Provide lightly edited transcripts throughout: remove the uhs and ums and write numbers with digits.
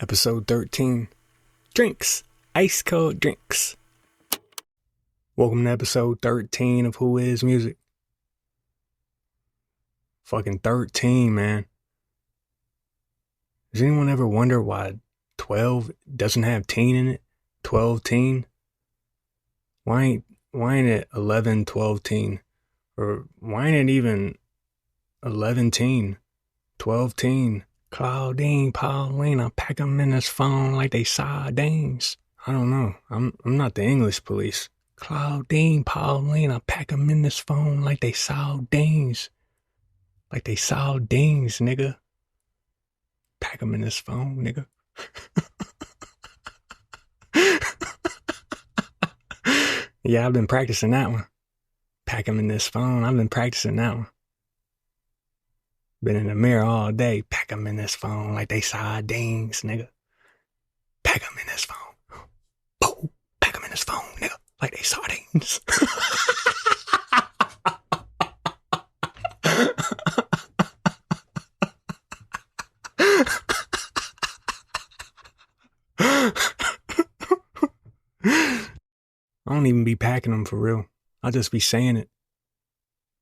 Episode 13. Drinks. Ice cold drinks. Welcome to episode 13 of Who Is Music. Fucking 13, man. Does anyone ever wonder why 12 doesn't have teen in it? 12 teen? Why ain't it 11, 12 teen? Or why ain't it even 11 teen? 12 teen? Claudine, Pauline, I pack them in this phone like they sardines. I don't know. I'm not the English police. Claudine, Pauline, I pack them in this phone like they sardines. Like they sardines, nigga. Pack them in this phone, nigga. Yeah, I've been practicing that one. Pack them in this phone. I've been practicing that one. Been in the mirror all day. Pack them in this phone like they sardines, nigga. Pack them in this phone. Boom. Pack them in this phone, nigga. Like they sardines. I don't even be packing them for real. I'll just be saying it.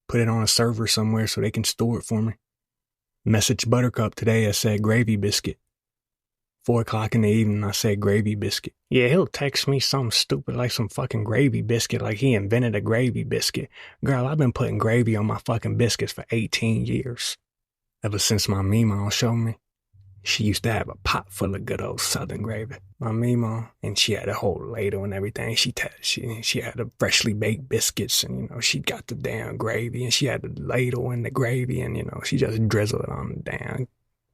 Put it on a server somewhere so they can store it for me. Message Buttercup today, I said gravy biscuit. 4 o'clock in the evening, I said gravy biscuit. Yeah, he'll text me something stupid like some fucking gravy biscuit, like he invented a gravy biscuit. Girl, I've been putting gravy on my fucking biscuits for 18 years. Ever since my Meemaw showed me. She used to have a pot full of good old southern gravy. My Meemaw, and she had a whole ladle and everything. She had the freshly baked biscuits, and she got the damn gravy, and she had the ladle and the gravy, and she just drizzled it on the damn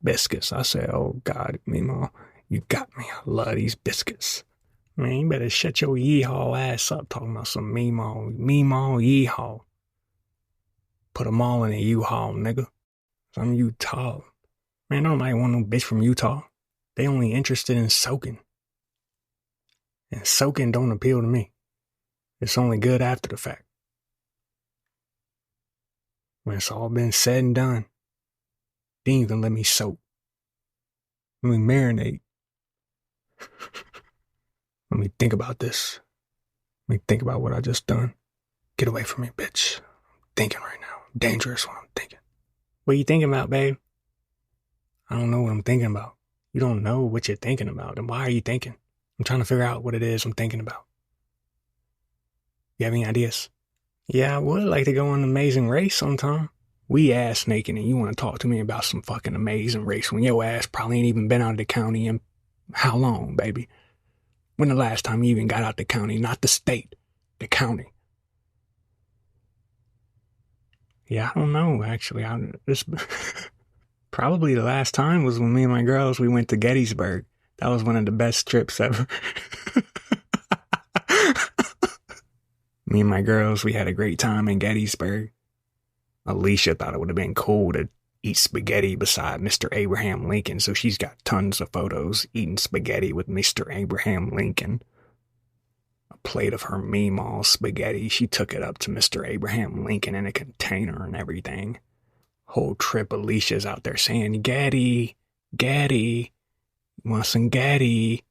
biscuits. I said, "Oh God, Meemaw, you got me. I love these biscuits." Man, you better shut your yeehaw ass up talking about some Meemaw yeehaw. Put them all in a U-Haul, nigga. I'm Utah. Man, nobody want no bitch from Utah. They only interested in soaking. And soaking don't appeal to me. It's only good after the fact. When it's all been said and done, they ain't even let me soak. Let me marinate. Let me think about this. Let me think about what I just done. Get away from me, bitch. I'm thinking right now. Dangerous what I'm thinking. What you thinking about, babe? I don't know what I'm thinking about. You don't know what you're thinking about. Then why are you thinking? I'm trying to figure out what it is I'm thinking about. You have any ideas? Yeah, I would like to go on an Amazing Race sometime. We ass naked and you want to talk to me about some fucking Amazing Race when your ass probably ain't even been out of the county in how long, baby? When the last time you even got out the county? Not the state, the county. Yeah, I don't know, actually. Probably the last time was when me and my girls, we went to Gettysburg. That was one of the best trips ever. Me and my girls, we had a great time in Gettysburg. Alicia thought it would have been cool to eat spaghetti beside Mr. Abraham Lincoln, so she's got tons of photos eating spaghetti with Mr. Abraham Lincoln. A plate of her Meemaw spaghetti, she took it up to Mr. Abraham Lincoln in a container and everything. Whole trip, Alicia's out there saying, "Getty, Getty, you want some Getty?"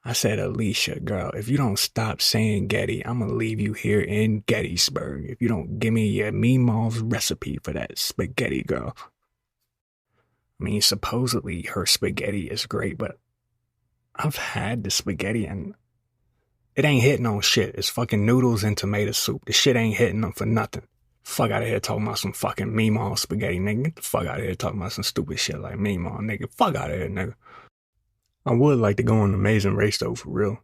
I said, "Alicia, girl, if you don't stop saying Getty, I'm going to leave you here in Gettysburg. If you don't give me your Meemaw's recipe for that spaghetti, girl." I mean, supposedly her spaghetti is great, but I've had the spaghetti and it ain't hitting on shit. It's fucking noodles and tomato soup. The shit ain't hitting them for nothing. Fuck out of here talking about some fucking Meemaw spaghetti, nigga. Get the fuck out of here talking about some stupid shit like Meemaw, nigga. Fuck out of here, nigga. I would like to go on an Amazing Race, though, for real.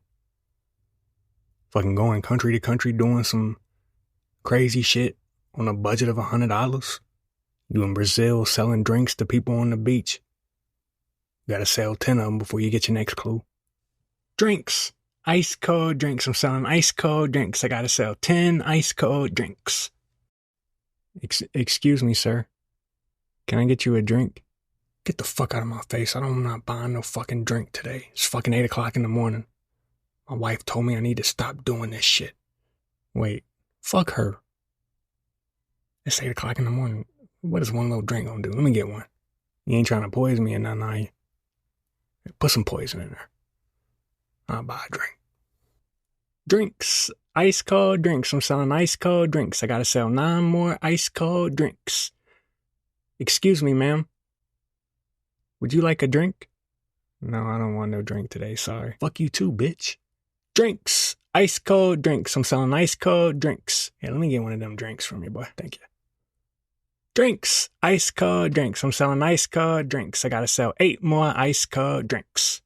Fucking going country to country doing some crazy shit on a budget of $100. You in Brazil selling drinks to people on the beach. You gotta sell 10 of them before you get your next clue. Drinks. Ice cold drinks. I'm selling ice cold drinks. I gotta sell 10 ice cold drinks. Excuse me, sir. Can I get you a drink? Get the fuck out of my face. I'm not buying no fucking drink today. It's fucking 8 o'clock in the morning. My wife told me I need to stop doing this shit. Wait, fuck her. It's 8 o'clock in the morning. What is one little drink gonna do? Let me get one. You ain't trying to poison me or nothing, are you? Put some poison in there. I'll buy a drink. Drinks. Ice cold drinks. I'm selling ice cold drinks. I gotta sell 9 more ice cold drinks. Excuse me, ma'am. Would you like a drink? No, I don't want no drink today, sorry. Fuck you too, bitch. Drinks. Ice cold drinks. I'm selling ice cold drinks. Yeah, let me get one of them drinks from you, boy. Thank you. Drinks. Ice cold drinks. I'm selling ice cold drinks. I gotta sell 8 more ice cold drinks.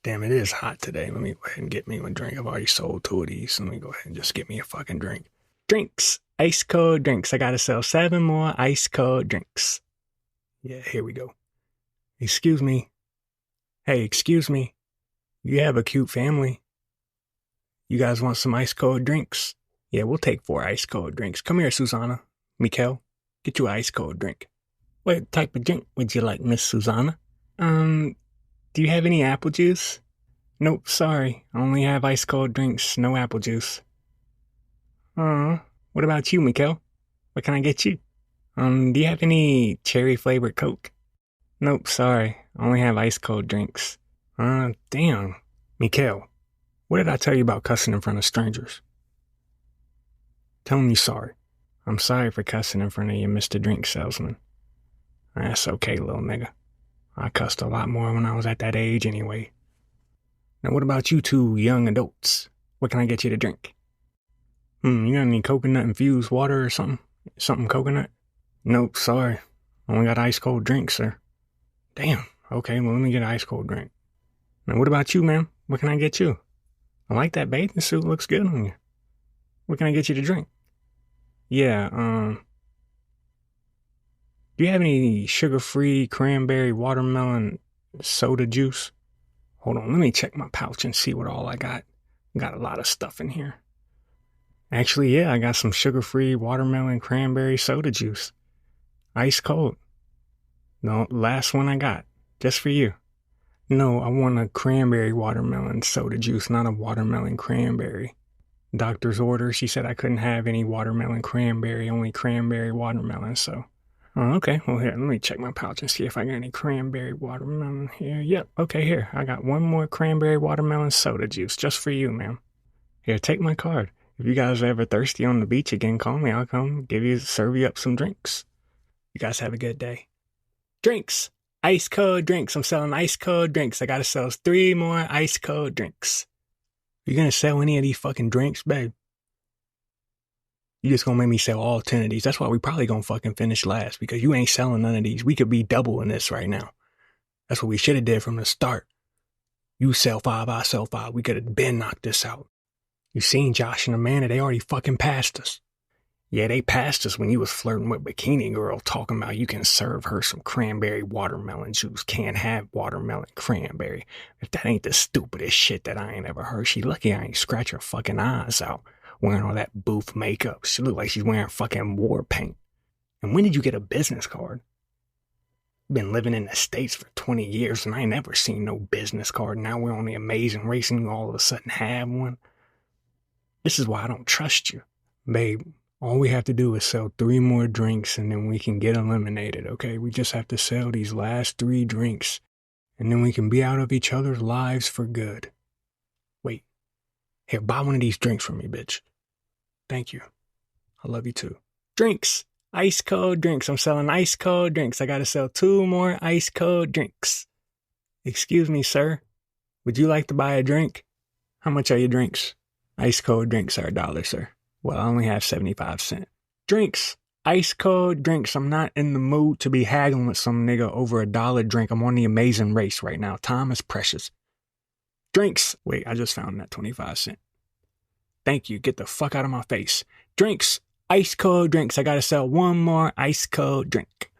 Damn, it is hot today. Let me go ahead and get me a drink. I've already sold 2 of these. So let me go ahead and just get me a fucking drink. Drinks. Ice cold drinks. I gotta sell 7 more ice cold drinks. Yeah, here we go. Excuse me. Hey, excuse me. You have a cute family. You guys want some ice cold drinks? Yeah, we'll take 4 ice cold drinks. Come here, Susanna. Mikkel, get you an ice cold drink. What type of drink would you like, Miss Susanna? Do you have any apple juice? Nope, sorry. I only have ice cold drinks, no apple juice. What about you, Mikkel? What can I get you? Do you have any cherry flavored Coke? Nope, sorry. I only have ice cold drinks. Damn. Mikkel, what did I tell you about cussing in front of strangers? Tell them you're sorry. I'm sorry for cussing in front of you, Mr. Drink Salesman. That's okay, little nigga. I cussed a lot more when I was at that age anyway. Now what about you 2 young adults? What can I get you to drink? You got any coconut-infused water or something? Something coconut? Nope, sorry. Only got ice cold drinks, sir. Damn, okay, well let me get an ice cold drink. Now what about you, ma'am? What can I get you? I like that bathing suit, looks good on you. What can I get you to drink? Yeah, do you have any sugar-free cranberry watermelon soda juice? Hold on, let me check my pouch and see what all I got. Got a lot of stuff in here. Actually, yeah, I got some sugar-free watermelon cranberry soda juice. Ice cold. No, last one I got. Just for you. No, I want a cranberry watermelon soda juice, not a watermelon cranberry. Doctor's order, she said I couldn't have any watermelon cranberry, only cranberry watermelon, so. Oh, okay, well here, let me check my pouch and see if I got any cranberry watermelon here. Yep, okay, here, I got 1 more cranberry watermelon soda juice, just for you, ma'am. Here, take my card. If you guys are ever thirsty on the beach again, call me, I'll come serve you up some drinks. You guys have a good day. Drinks! Ice cold drinks, I'm selling ice cold drinks. I gotta sell 3 more ice cold drinks. You gonna sell any of these fucking drinks, babe? You just gonna make me sell all 10 of these. That's why we probably gonna fucking finish last, because you ain't selling none of these. We could be doubling this right now. That's what we should have did from the start. You sell 5, I sell 5. We could have been knocked this out. You seen Josh and Amanda, they already fucking passed us. Yeah, they passed us when you was flirting with Bikini Girl, talking about you can serve her some cranberry watermelon juice. Can't have watermelon cranberry. If that ain't the stupidest shit that I ain't ever heard, she lucky I ain't scratch her fucking eyes out wearing all that booth makeup. She look like she's wearing fucking war paint. And when did you get a business card? Been living in the States for 20 years and I ain't never seen no business card. Now we're on the Amazing Race and you all of a sudden have one. This is why I don't trust you. Babe, all we have to do is sell 3 more drinks and then we can get eliminated, okay? We just have to sell these last 3 drinks and then we can be out of each other's lives for good. Wait. Here, buy one of these drinks for me, bitch. Thank you. I love you too. Drinks. Ice cold drinks. I'm selling ice cold drinks. I gotta sell 2 more ice cold drinks. Excuse me, sir. Would you like to buy a drink? How much are your drinks? Ice cold drinks are $1, sir. Well, I only have 75 cents. Drinks. Ice cold drinks. I'm not in the mood to be haggling with some nigga over $1 drink. I'm on the Amazing Race right now. Time is precious. Drinks. Wait, I just found that 25 cents. Thank you. Get the fuck out of my face. Drinks. Ice cold drinks. I gotta sell 1 more ice cold drink.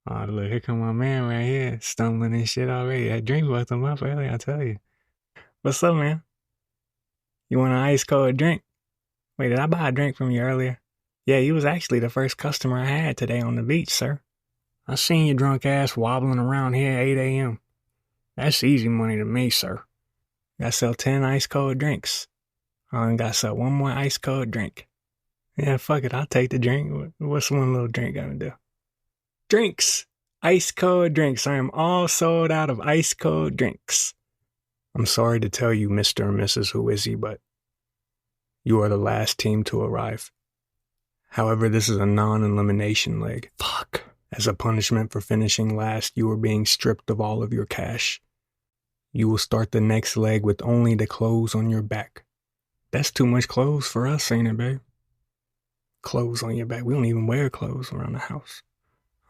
Oh, look, here come my man right here, stumbling and shit already. That drink was him up early, I tell you. What's up, man? You want an ice cold drink? Wait, did I buy a drink from you earlier? Yeah, you was actually the first customer I had today on the beach, sir. I seen your drunk ass wobbling around here at 8 a.m. That's easy money to me, sir. Gotta sell 10 ice cold drinks. I only gotta sell 1 more ice cold drink. Yeah, fuck it, I'll take the drink. What's one little drink gonna do? Drinks! Ice cold drinks. I am all sold out of ice cold drinks. I'm sorry to tell you, Mr. and Mrs. Who Is He, but you are the last team to arrive. However, this is a non-elimination leg. Fuck. As a punishment for finishing last, you are being stripped of all of your cash. You will start the next leg with only the clothes on your back. That's too much clothes for us, ain't it, babe? Clothes on your back. We don't even wear clothes around the house.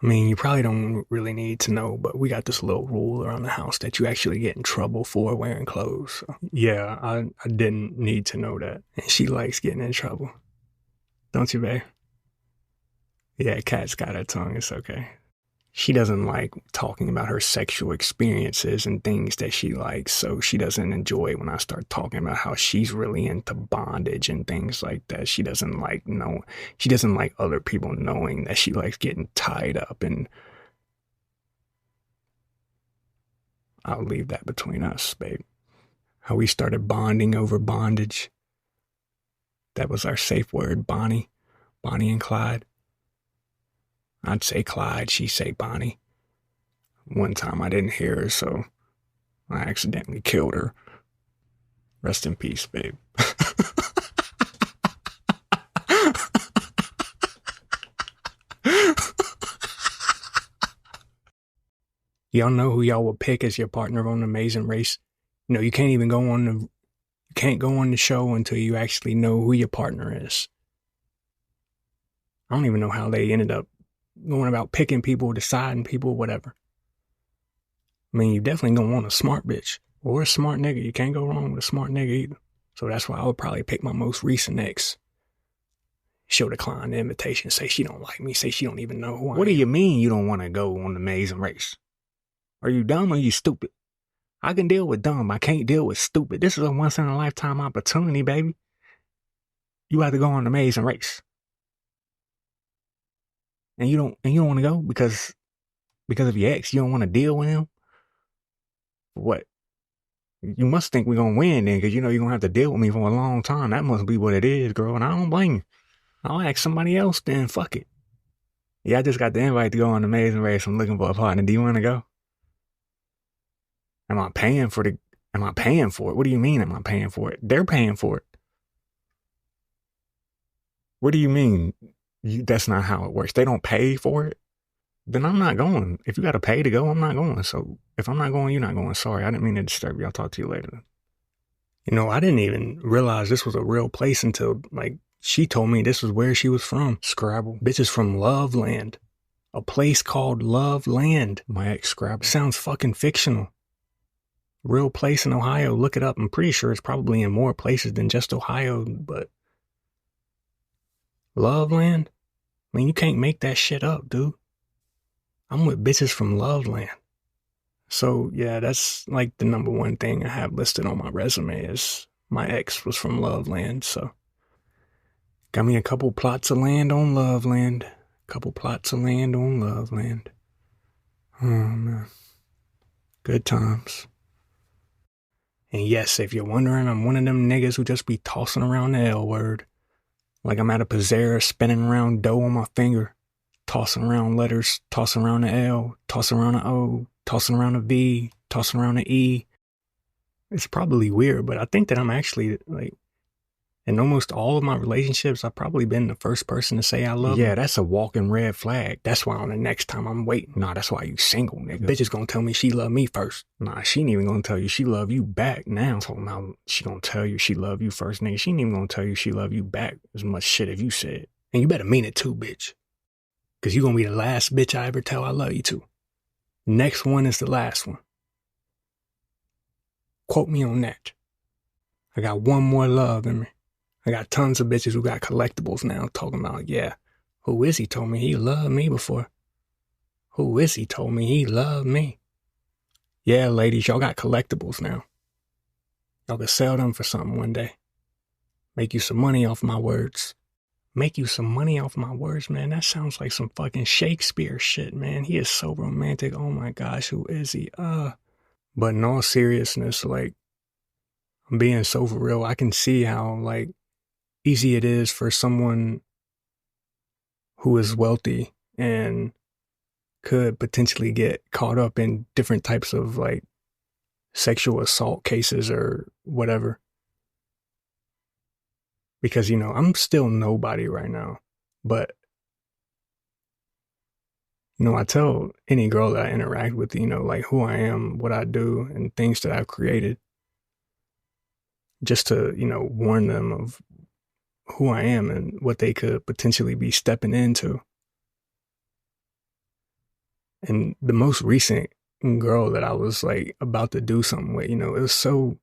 I mean, you probably don't really need to know, but we got this little rule around the house that you actually get in trouble for wearing clothes. So, yeah, I didn't need to know that. And she likes getting in trouble. Don't you, babe? Yeah, Kat's got her tongue. It's okay. She doesn't like talking about her sexual experiences and things that she likes, so she doesn't enjoy when I start talking about how she's really into bondage and things like that. She doesn't like other people knowing that she likes getting tied up, and I'll leave that between us, babe. How we started bonding over bondage. That was our safe word, Bonnie. Bonnie and Clyde. I'd say Clyde, she'd say Bonnie. One time I didn't hear her, so I accidentally killed her. Rest in peace, babe. Y'all know who y'all will pick as your partner on Amazing Race? You know, you can't go on the show until you actually know who your partner is. I don't even know how they ended up going about picking people, deciding people, whatever. I mean, you definitely gonna want a smart bitch or a smart nigga. You can't go wrong with a smart nigga either. So that's why I would probably pick my most recent ex. She'll decline the invitation, say she don't like me, say she don't even know who I am. What do you mean you don't want to go on the Amazing Race? Are you dumb or you stupid? I can deal with dumb. I can't deal with stupid. This is a once in a lifetime opportunity, baby. You have to go on the Amazing Race. And you don't want to go because of your ex. You don't want to deal with him. What? You must think we're gonna win then, because you know you're gonna have to deal with me for a long time. That must be what it is, girl. And I don't blame you. I'll ask somebody else then. Fuck it. Yeah, I just got the invite to go on the Amazing Race. I'm looking for a partner. Do you want to go? Am I paying for it? What do you mean am I paying for it? They're paying for it. What do you mean? That's not how it works. They don't pay for it? Then I'm not going. If you got to pay to go, I'm not going. So if I'm not going, you're not going. Sorry, I didn't mean to disturb you. I'll talk to you later. You know, I didn't even realize this was a real place until, like, she told me this was where she was from. Scrabble. Bitches from Love Land. A place called Love Land. My ex Scrabble. Sounds fucking fictional. Real place in Ohio. Look it up. I'm pretty sure it's probably in more places than just Ohio, but Love Land? I mean, you can't make that shit up, dude. I'm with bitches from Love Land. So, yeah, that's like the number one thing I have listed on my resume is my ex was from Love Land, so. Got me a couple plots of land on Love Land. Couple plots of land on Love Land. Oh, man. Good times. And yes, if you're wondering, I'm one of them niggas who just be tossing around the L word. Like I'm at a pizzera spinning around dough on my finger. Tossing around letters, tossing around the L, tossing around the O, tossing around the V, tossing around the E. It's probably weird, but I think that I'm actually, like, in almost all of my relationships, I've probably been the first person to say I love you. Yeah, that's a walking red flag. That's why on the next time I'm waiting. Nah, that's why you single, nigga. Bitch is gonna tell me she love me first. Nah, she ain't even gonna tell you she love you back now. So now she gonna tell you she love you first, nigga. She ain't even gonna tell you she love you back as much shit as you said. And you better mean it too, bitch. Because you gonna be the last bitch I ever tell I love you to. Next one is the last one. Quote me on that. I got one more love in me. I got tons of bitches who got collectibles now talking about, yeah, Who Is He told me he loved me before. Who Is He told me he loved me. Yeah, ladies, y'all got collectibles now. Y'all can sell them for something one day. Make you some money off my words. Make you some money off my words, man. That sounds like some fucking Shakespeare shit, man. He is so romantic. Oh my gosh, who is he? But in all seriousness, like, I'm being so for real. I can see how, like, easy it is for someone who is wealthy and could potentially get caught up in different types of like sexual assault cases or whatever. Because, you know, I'm still nobody right now. But, you know, I tell any girl that I interact with, you know, like who I am, what I do, and things that I've created, just to, you know, warn them of who I am and what they could potentially be stepping into. And the most recent girl that I was like about to do something with, you know, it was so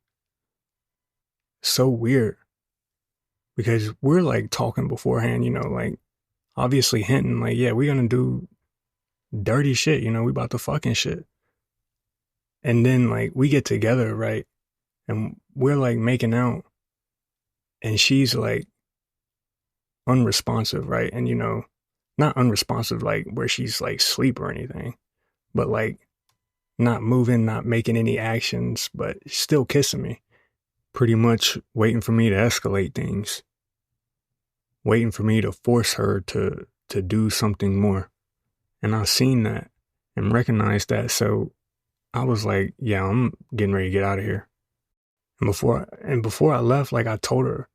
weird because we're like talking beforehand, you know, like obviously hinting like, yeah, we're gonna do dirty shit, you know, we about to fucking shit. And then like we get together, right? And we're like making out and she's like unresponsive, right? And you know, not unresponsive like where she's like asleep or anything, but like not moving, not making any actions, but still kissing me. Pretty much waiting for me to escalate things. Waiting for me to force her to do something more. And I seen that and recognized that. So I was like, yeah, I'm getting ready to get out of here. And before I left, like I told her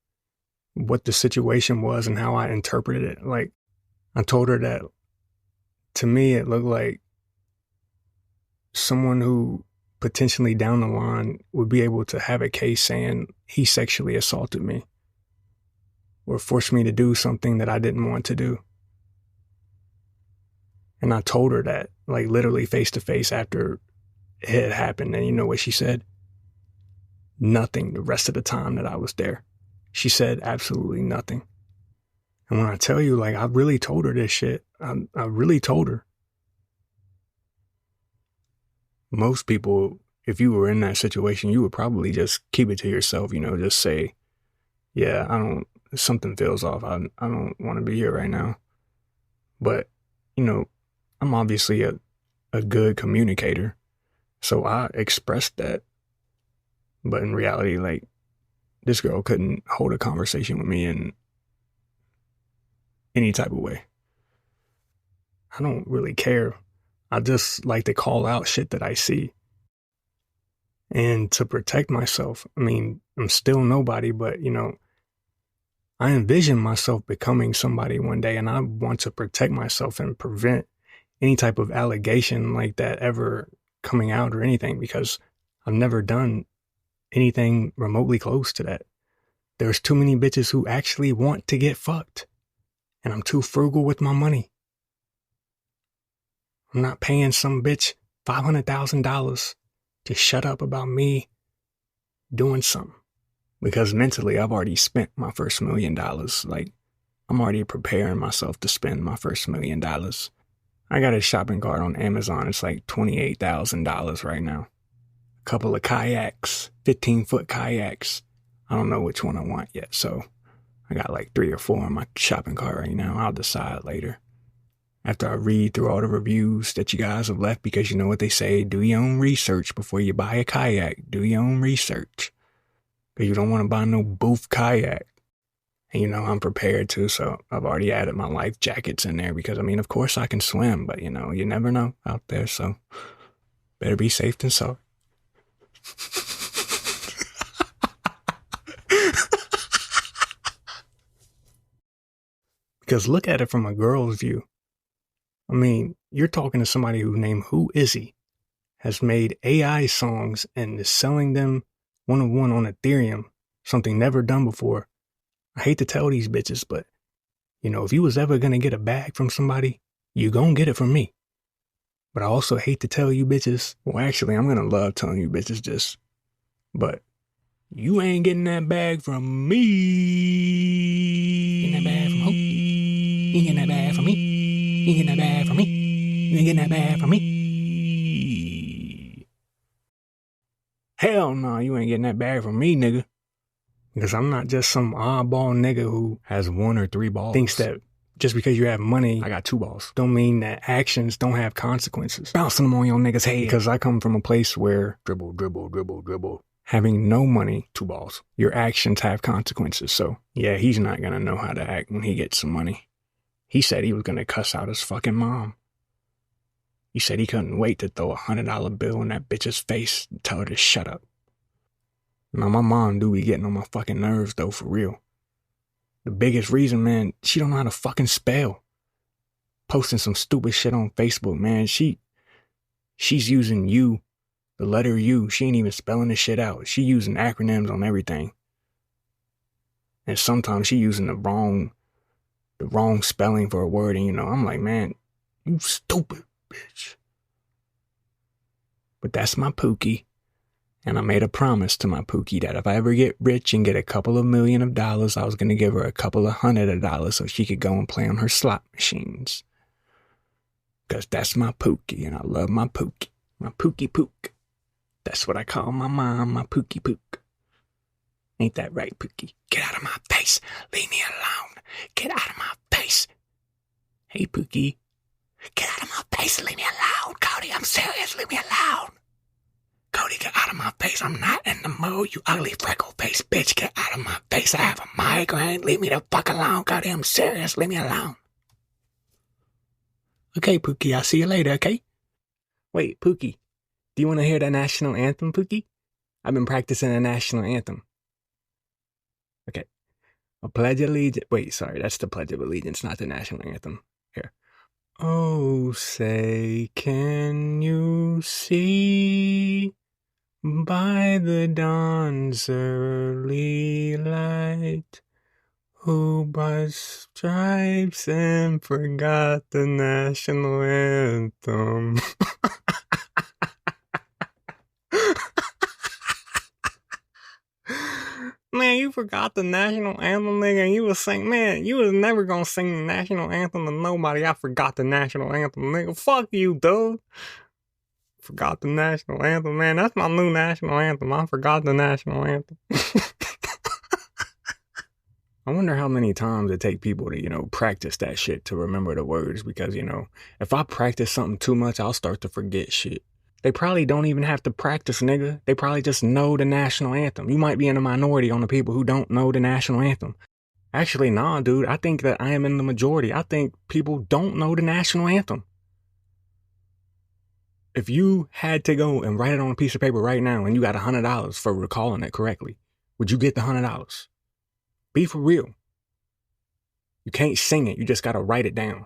what the situation was and how I interpreted it. Like I told her that to me, it looked like someone who potentially down the line would be able to have a case saying he sexually assaulted me or forced me to do something that I didn't want to do. And I told her that, like literally face to face after it had happened. And you know what she said? Nothing the rest of the time that I was there. She said absolutely nothing. And when I tell you, like, I really told her this shit. I really told her. Most people, if you were in that situation, you would probably just keep it to yourself, you know, just say, yeah, something feels off. I don't want to be here right now. But, you know, I'm obviously a good communicator. So I expressed that. But in reality, like, this girl couldn't hold a conversation with me in any type of way. I don't really care. I just like to call out shit that I see. And to protect myself, I mean, I'm still nobody, but, you know, I envision myself becoming somebody one day, and I want to protect myself and prevent any type of allegation like that ever coming out or anything, because I've never done anything remotely close to that. There's too many bitches who actually want to get fucked, and I'm too frugal with my money. I'm not paying some bitch $500,000 to shut up about me doing something. Because mentally, I've already spent my first $1 million. Like, I'm already preparing myself to spend my first $1 million. I got a shopping cart on Amazon. It's like $28,000 right now. A couple of kayaks, 15-foot kayaks. I don't know which one I want yet, so I got like 3 or 4 on my shopping cart right now. I'll decide later. After I read through all the reviews that you guys have left, because you know what they say, do your own research before you buy a kayak. Do your own research. Because you don't want to buy no boof kayak. And you know, I'm prepared to, so I've already added my life jackets in there because, I mean, of course I can swim, but you know, you never know out there, so better be safe than sorry. Because look at it from a girl's view. I mean, you're talking to somebody who named Who Is He has made AI songs and is selling them one-on-one on Ethereum, something never done before. I hate to tell these bitches, but, you know, if you was ever going to get a bag from somebody, you gon' get it from me. But I also hate to tell you bitches, well, actually, I'm going to love telling you bitches this, but you ain't getting that bag from me. Getting that bag from who? You ain't getting that bag from me. You ain't getting that bag from me. You ain't getting that bag from me. Hell no, you ain't getting that bag from me, nigga. Because I'm not just some oddball nigga who has 1 or 3 balls. Thinks that just because you have money, I got 2 balls. Don't mean that actions don't have consequences. Bouncing them on your niggas' head. Because I come from a place where dribble, dribble, dribble, dribble. Having no money, 2 balls. Your actions have consequences. So yeah, he's not going to know how to act when he gets some money. He said he was going to cuss out his fucking mom. He said he couldn't wait to throw $100 bill in that bitch's face and tell her to shut up. Now, my mom do be getting on my fucking nerves, though, for real. The biggest reason, man, she don't know how to fucking spell. Posting some stupid shit on Facebook, man. She's using U, the letter U. She ain't even spelling the shit out. She using acronyms on everything. And sometimes she using the wrong spelling for a word. And, I'm like, man, you stupid bitch. But that's my Pookie. And I made a promise to my Pookie that if I ever get rich and get a couple of $1 million, I was going to give her a couple of $100 so she could go and play on her slot machines. Because that's my Pookie, and I love my Pookie. My Pookie Pook. That's what I call my mom, my Pookie Pook. Ain't that right, Pookie? Get out of my face. Leave me alone. Get out of my face. Hey, Pookie. Get out of my face. Leave me alone. Cody, I'm serious. Leave me alone. Cody, get out of my face. I'm not in the mood, you ugly freckle-faced bitch. Get out of my face. I have a migraine. Leave me the fuck alone, Cody. I'm serious. Leave me alone. Okay, Pookie, I'll see you later, okay? Wait, Pookie, do you want to hear the national anthem, Pookie? I've been practicing the national anthem. Okay. A pledge of allegiance. Wait, sorry, that's the Pledge of Allegiance, not the national anthem. Here. Oh, say, can you see by the dawn's early light who by stripes and forgot the national anthem? Man, you forgot the national anthem, nigga, and you was saying, man, you was never gonna sing the national anthem to nobody. I forgot the national anthem, nigga. Fuck you, dude. Forgot the national anthem, man. That's my new national anthem. I forgot the national anthem. I wonder how many times it take people to, practice that shit to remember the words, because, if I practice something too much, I'll start to forget shit. They probably don't even have to practice, nigga. They probably just know the national anthem. You might be in a minority on the people who don't know the national anthem. Actually, nah, dude. I think that I am in the majority. I think people don't know the national anthem. If you had to go and write it on a piece of paper right now and you got $100 for recalling it correctly, would you get the $100? Be for real. You can't sing it. You just got to write it down.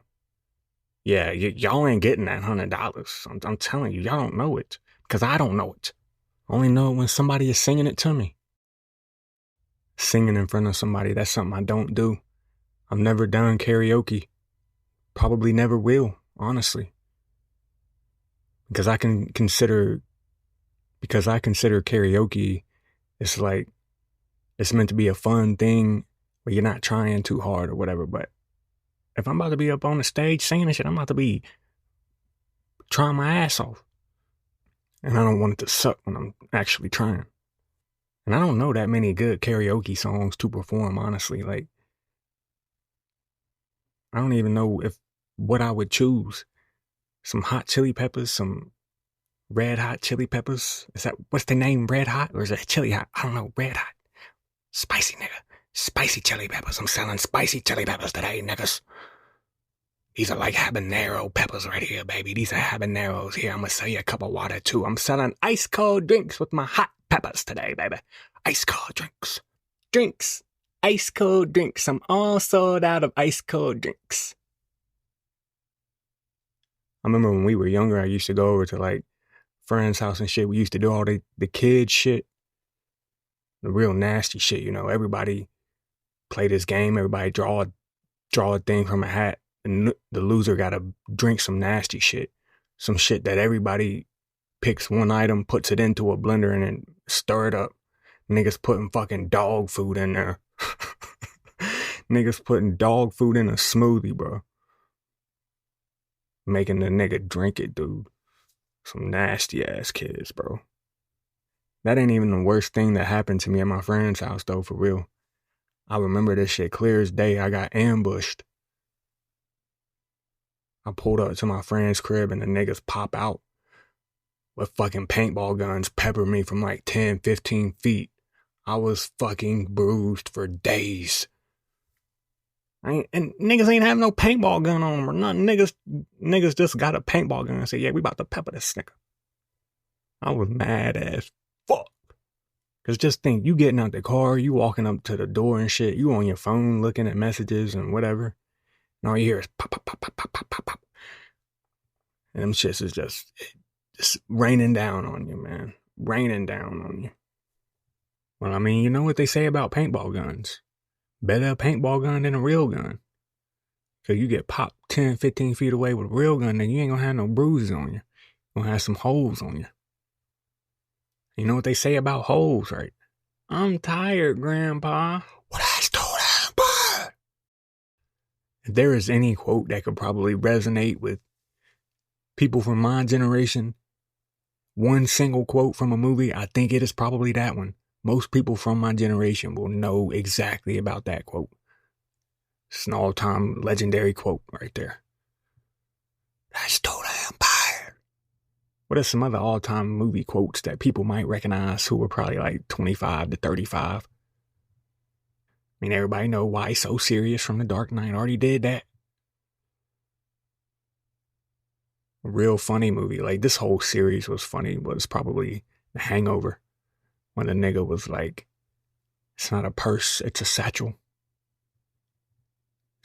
Yeah, y'all ain't getting that $100. I'm telling you, y'all don't know it. Because I don't know it. I only know it when somebody is singing it to me. Singing in front of somebody, that's something I don't do. I've never done karaoke. Probably never will, honestly. Because I consider karaoke, it's like, it's meant to be a fun thing where you're not trying too hard or whatever, but if I'm about to be up on the stage singing and shit, I'm about to be trying my ass off. And I don't want it to suck when I'm actually trying. And I don't know that many good karaoke songs to perform, honestly. Like, I don't even know what I would choose. Some hot chili peppers, some red hot chili peppers. What's the name? Red hot? Or is it chili hot? I don't know. Red hot. Spicy, nigga. Spicy chili peppers. I'm selling spicy chili peppers today, niggas. These are like habanero peppers right here, baby. These are habaneros here. I'm going to sell you a cup of water, too. I'm selling ice cold drinks with my hot peppers today, baby. Ice cold drinks. Drinks. Ice cold drinks. I'm all sold out of ice cold drinks. I remember when we were younger, I used to go over to like friends' house and shit. We used to do all the kid shit. The real nasty shit, Everybody play this game. Everybody draw a thing from a hat. And the loser got to drink some nasty shit. Some shit that everybody picks one item, puts it into a blender, and then stir it up. Niggas putting fucking dog food in there. Niggas putting dog food in a smoothie, bro. Making the nigga drink it, dude. Some nasty ass kids, bro. That ain't even the worst thing that happened to me at my friend's house, though, for real. I remember this shit clear as day. I got ambushed. I pulled up to my friend's crib and the niggas pop out with fucking paintball guns, pepper me from like 10, 15 feet. I was fucking bruised for days. And niggas ain't have no paintball gun on them or nothing. Niggas just got a paintball gun and said, yeah, we about to pepper this nigga. I was mad as fuck. Cause just think, you getting out the car, you walking up to the door and shit, you on your phone looking at messages and whatever. And all you hear is pop, pop, pop, pop, pop, pop, pop, pop. And them shits is just raining down on you, man. Raining down on you. Well, I mean, you know what they say about paintball guns. Better a paintball gun than a real gun. So you get popped 10, 15 feet away with a real gun, then you ain't gonna have no bruises on you. You're gonna have some holes on you. You know what they say about holes, right? I'm tired, Grandpa. Well, that's too damn bad. If there is any quote that could probably resonate with people from my generation, one single quote from a movie, I think it is probably that one. Most people from my generation will know exactly about that quote. It's an all-time legendary quote right there. That's too damn bad. What are some other all-time movie quotes that people might recognize who were probably like 25 to 35? I mean, everybody know Why So Serious from The Dark Knight. Already did that. A real funny movie. Like, this whole series was funny. Was probably The Hangover. When the nigga was like, it's not a purse, it's a satchel.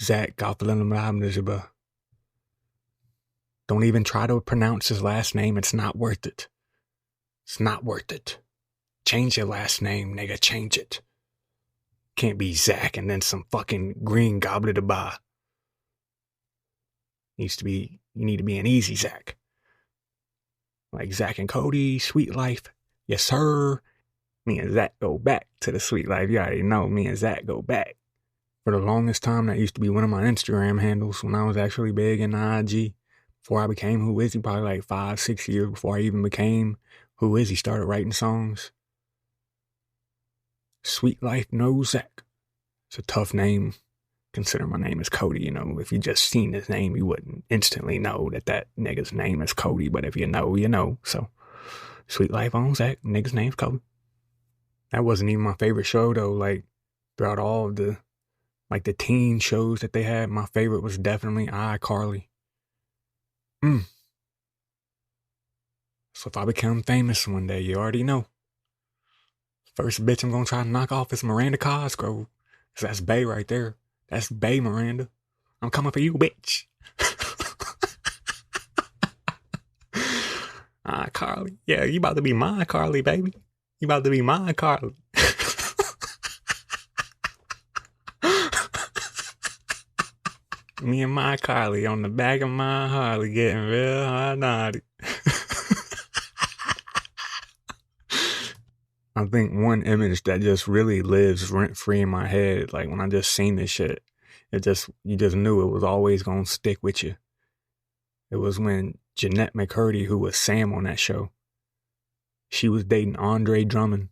Zach Galifianakis. Don't even try to pronounce his last name. It's not worth it. It's not worth it. Change your last name, nigga. Change it. Can't be Zach and then some fucking green goblet of bar. You need to be an easy Zach. Like Zach and Cody, Sweet Life. Yes, sir. Me and Zach go back to the Sweet Life. You already know me and Zach go back. For the longest time, that used to be one of my Instagram handles when I was actually big in the IG. Before I became Who Is He, probably like 5, 6 years before I even became Who Is He, started writing songs. Sweet Life No Zach. It's a tough name. Consider my name is Cody, you know. If you just seen his name, you wouldn't instantly know that nigga's name is Cody. But if you know, you know. So, Sweet Life on Zach, nigga's name's Cody. That wasn't even my favorite show, though. Like, throughout all of the teen shows that they had, my favorite was definitely iCarly. So if I become famous one day, you already know. First bitch I'm gonna try to knock off is Miranda Cosgrove. Cause that's Bae right there. That's Bae Miranda. I'm coming for you, bitch. iCarly. Yeah, you about to be my Carly, baby. You about to be my Carly. Me and my Carly on the back of my Harley getting real hard naughty. I think one image that just really lives rent-free in my head, like when I just seen this shit, you just knew it was always gonna stick with you. It was when Jeanette McCurdy, who was Sam on that show, she was dating Andre Drummond,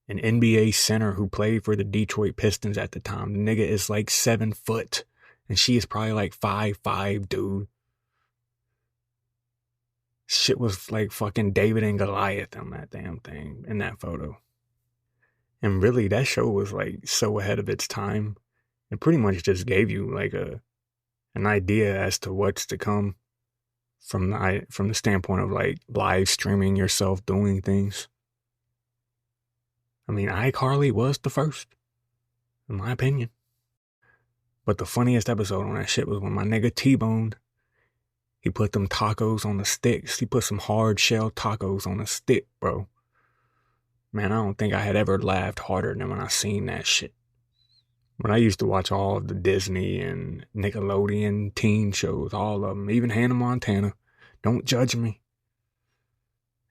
an NBA center who played for the Detroit Pistons at the time. The nigga is like 7 foot, and she is probably like 5'5", dude. Shit was like fucking David and Goliath on that damn thing in that photo. And really, that show was like so ahead of its time. It pretty much just gave you like an idea as to what's to come from the standpoint of like live streaming yourself doing things. I mean, iCarly was the first, in my opinion. But the funniest episode on that shit was when my nigga T-Boned, he put them tacos on the sticks. He put some hard shell tacos on a stick, bro. Man, I don't think I had ever laughed harder than when I seen that shit. When I used to watch all of the Disney and Nickelodeon teen shows, all of them, even Hannah Montana. Don't judge me.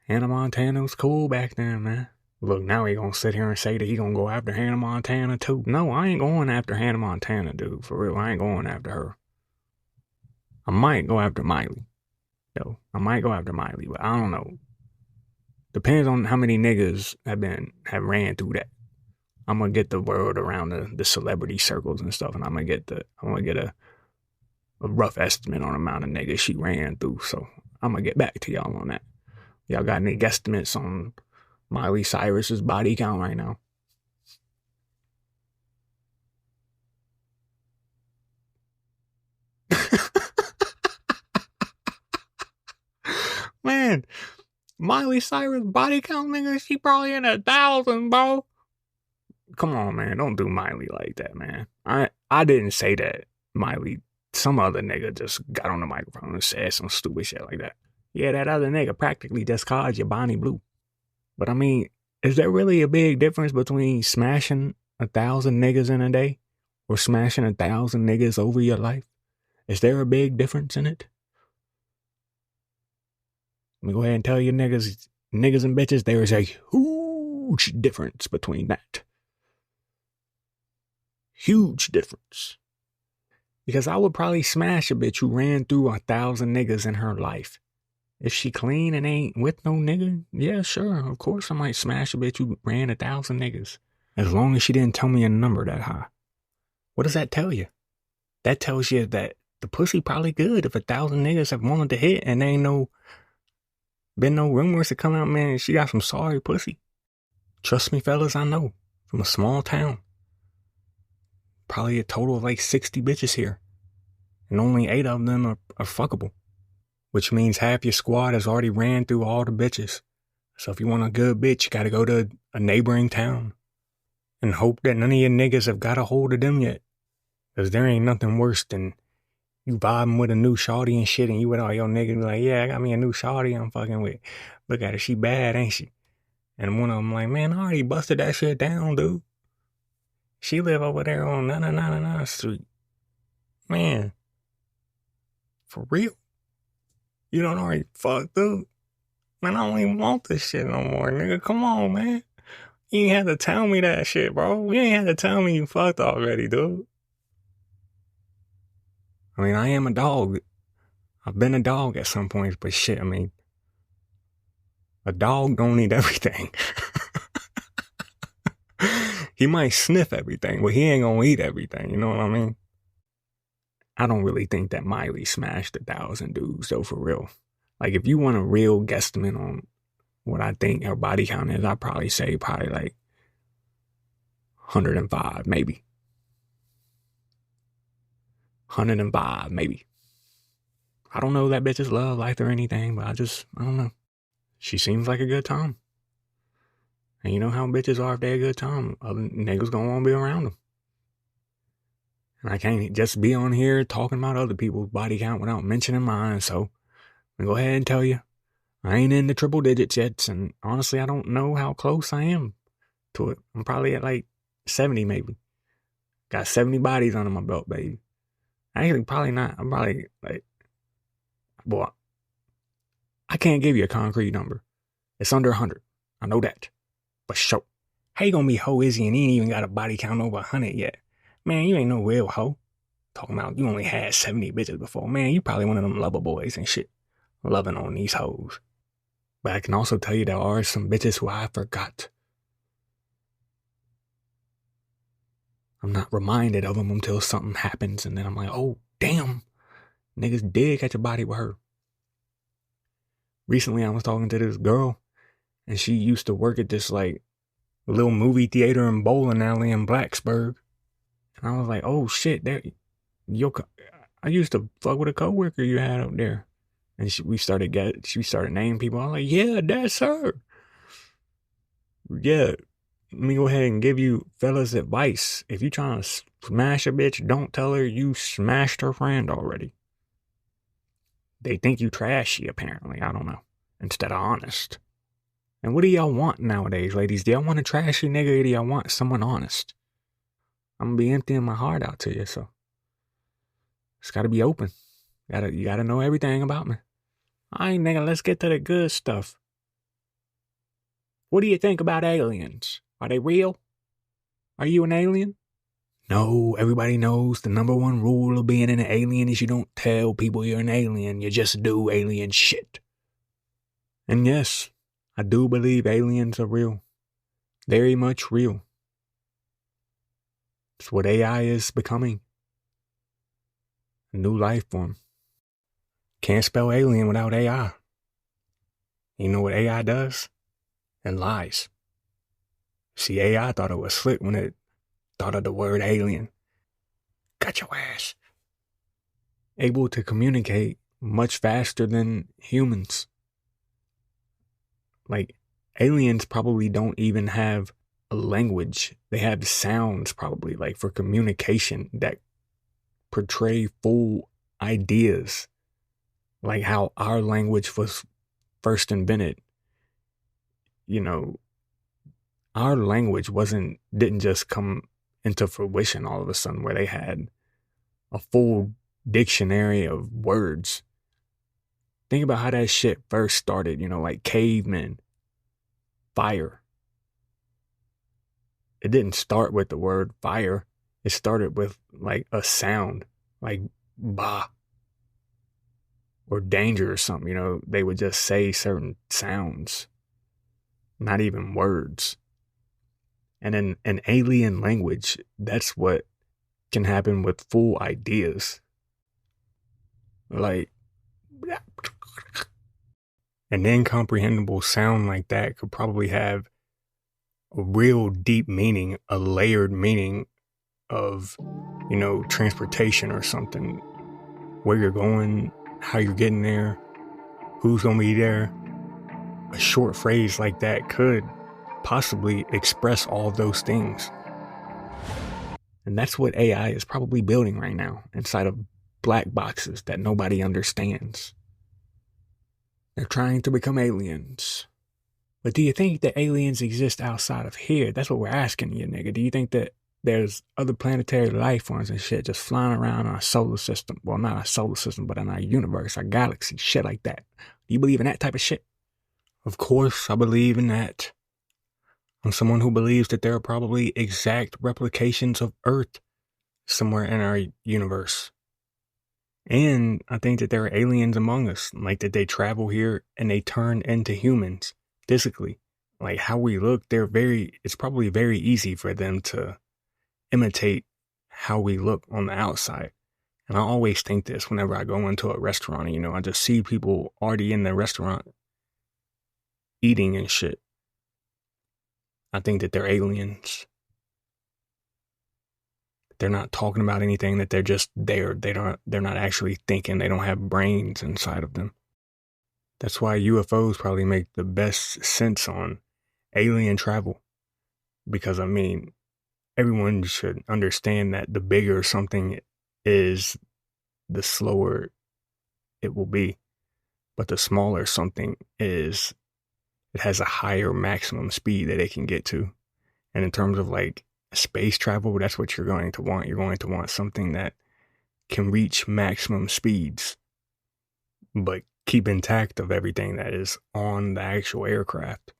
Hannah Montana was cool back then, man. Look, now he gonna sit here and say that he gonna go after Hannah Montana too. No, I ain't going after Hannah Montana, dude. For real, I ain't going after her. I might go after Miley. Yo, I might go after Miley, but I don't know. Depends on how many niggas have ran through that. I'm gonna get the word around the celebrity circles and stuff, and I'm gonna get a rough estimate on the amount of niggas she ran through. So I'm gonna get back to y'all on that. Y'all got any guesstimates on Miley Cyrus's body count right now? Miley Cyrus body count, nigga, she probably in 1,000, bro. Come on, man. Don't do Miley like that, man. I didn't say that. Miley, some other nigga just got on the microphone and said some stupid shit like that. Yeah, that other nigga practically just called you Bonnie Blue. But I mean, is there really a big difference between smashing 1,000 niggas in a day or smashing 1,000 niggas over your life? Is there a big difference in it? Let me go ahead and tell you niggas and bitches, there is a huge difference between that. Huge difference. Because I would probably smash a bitch who ran through 1,000 niggas in her life. If she clean and ain't with no nigga, yeah, sure, of course I might smash a bitch who ran 1,000 niggas. As long as she didn't tell me a number that high. What does that tell you? That tells you that the pussy probably good if 1,000 niggas have wanted to hit and there ain't been no rumors to come out, man, she got some sorry pussy. Trust me, fellas, I know. From a small town. Probably a total of like 60 bitches here. And only 8 of them are fuckable. Which means half your squad has already ran through all the bitches. So if you want a good bitch, you gotta go to a neighboring town. And hope that none of your niggas have got a hold of them yet. Cause there ain't nothing worse than you vibing with a new shawty and shit and you with all your niggas be like, yeah, I got me a new shawty I'm fucking with. Look at her, she bad, ain't she? And one of them like, man, I already busted that shit down, dude. She live over there on 999 Street. Man. For real? You don't already fuck, dude? Man, I don't even want this shit no more, nigga. Come on, man. You ain't have to tell me that shit, bro. You ain't have to tell me you fucked already, dude. I mean, I am a dog. I've been a dog at some points, but shit, I mean, a dog don't eat everything. He might sniff everything, but he ain't gonna eat everything, you know what I mean? I don't really think that Miley smashed 1,000 dudes, though, for real. Like, if you want a real guesstimate on what I think her body count is, I'd probably say like 105, maybe. 105, maybe. I don't know that bitch's love life or anything, but I don't know. She seems like a good time. And you know how bitches are if they're a good time. Other niggas gonna want to be around them. And I can't just be on here talking about other people's body count without mentioning mine, so I'm gonna go ahead and tell you, I ain't in the triple digits yet, and honestly, I don't know how close I am to it. I'm probably at like 70 maybe. Got 70 bodies under my belt, baby. Actually, probably not. I'm probably like, boy, I can't give you a concrete number. It's under 100. I know that. But sure, how you gonna be hoe Izzy and he ain't even got a body count over 100 yet? Man, you ain't no real hoe. Talking about you only had 70 bitches before. Man, you probably one of them lover boys and shit. Loving on these hoes. But I can also tell you there are some bitches who I forgot. I'm not reminded of them until something happens and then I'm like, oh, damn. Niggas did catch a body with her. Recently, I was talking to this girl and she used to work at this like little movie theater and bowling alley in Blacksburg. And I was like, oh shit, I used to fuck with a coworker you had up there. And she started naming people. I was like, yeah, that's her. Yeah, let me go ahead and give you fellas advice. If you trying to smash a bitch, don't tell her you smashed her friend already. They think you trashy, apparently. I don't know. Instead of honest. And what do y'all want nowadays, ladies? Do y'all want a trashy nigga or do y'all want someone honest? I'm gonna be emptying my heart out to you, so it's gotta be open. You gotta know everything about me. Alright, nigga, let's get to the good stuff. What do you think about aliens? Are they real? Are you an alien? No, everybody knows the number one rule of being an alien is you don't tell people you're an alien. You just do alien shit. And yes, I do believe aliens are real. Very much real. It's what AI is becoming. A new life form. Can't spell alien without AI. You know what AI does? It lies. See, AI thought it was slick when it thought of the word alien. Got your ass. Able to communicate much faster than humans. Like, aliens probably don't even have a language. They have sounds probably, like, for communication that portray full ideas, like how our language was first invented. You know, our language didn't just come into fruition all of a sudden where they had a full dictionary of words. Think about how that shit first started, like cavemen, fire. It didn't start with the word fire. It started with like a sound, like bah or danger or something. They would just say certain sounds, not even words. And in an alien language, that's what can happen with full ideas. Like, an incomprehensible sound like that could probably have a real deep meaning, a layered meaning of, transportation or something, where you're going, how you're getting there, who's going to be there. A short phrase like that could possibly express all of those things. And that's what AI is probably building right now inside of black boxes that nobody understands. They're trying to become aliens. But do you think that aliens exist outside of here? That's what we're asking you, nigga. Do you think that there's other planetary life forms and shit just flying around our solar system? Well, not our solar system, but in our universe, our galaxy, shit like that. Do you believe in that type of shit? Of course, I believe in that. I'm someone who believes that there are probably exact replications of Earth somewhere in our universe. And I think that there are aliens among us, like that they travel here and they turn into humans physically. Like how we look, it's probably very easy for them to imitate how we look on the outside. And I always think this whenever I go into a restaurant, I just see people already in the restaurant eating and shit. I think that they're aliens. They're not talking about anything, that they're just there. They're not actually thinking. They don't have brains inside of them. That's why UFOs probably make the best sense on alien travel. Because, everyone should understand that the bigger something is, the slower it will be. But the smaller something is, it has a higher maximum speed that it can get to. And in terms of like space travel, that's what you're going to want. You're going to want something that can reach maximum speeds, but keep intact of everything that is on the actual aircraft.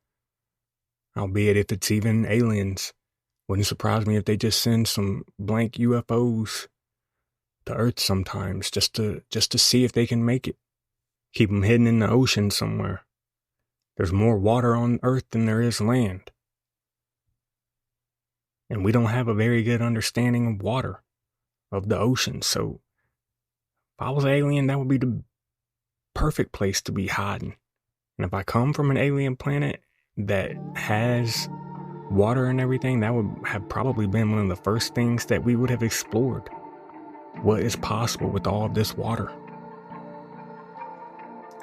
Albeit if it's even aliens, wouldn't surprise me if they just send some blank UFOs to Earth sometimes just to see if they can make it. Keep them hidden in the ocean somewhere. There's more water on Earth than there is land. And we don't have a very good understanding of water, of the ocean. So if I was an alien, that would be the perfect place to be hiding. And if I come from an alien planet that has water and everything, that would have probably been one of the first things that we would have explored. What is possible with all of this water?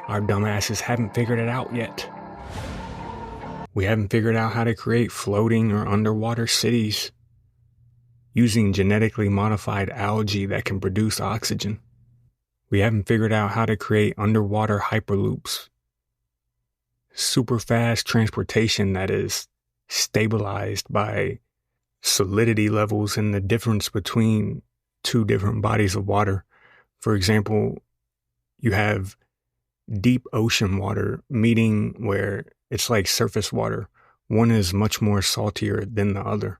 Our dumbasses haven't figured it out yet. We haven't figured out how to create floating or underwater cities using genetically modified algae that can produce oxygen. We haven't figured out how to create underwater hyperloops, super fast transportation that is stabilized by solidity levels and the difference between two different bodies of water. For example, you have deep ocean water meeting where it's like surface water. One is much more saltier than the other.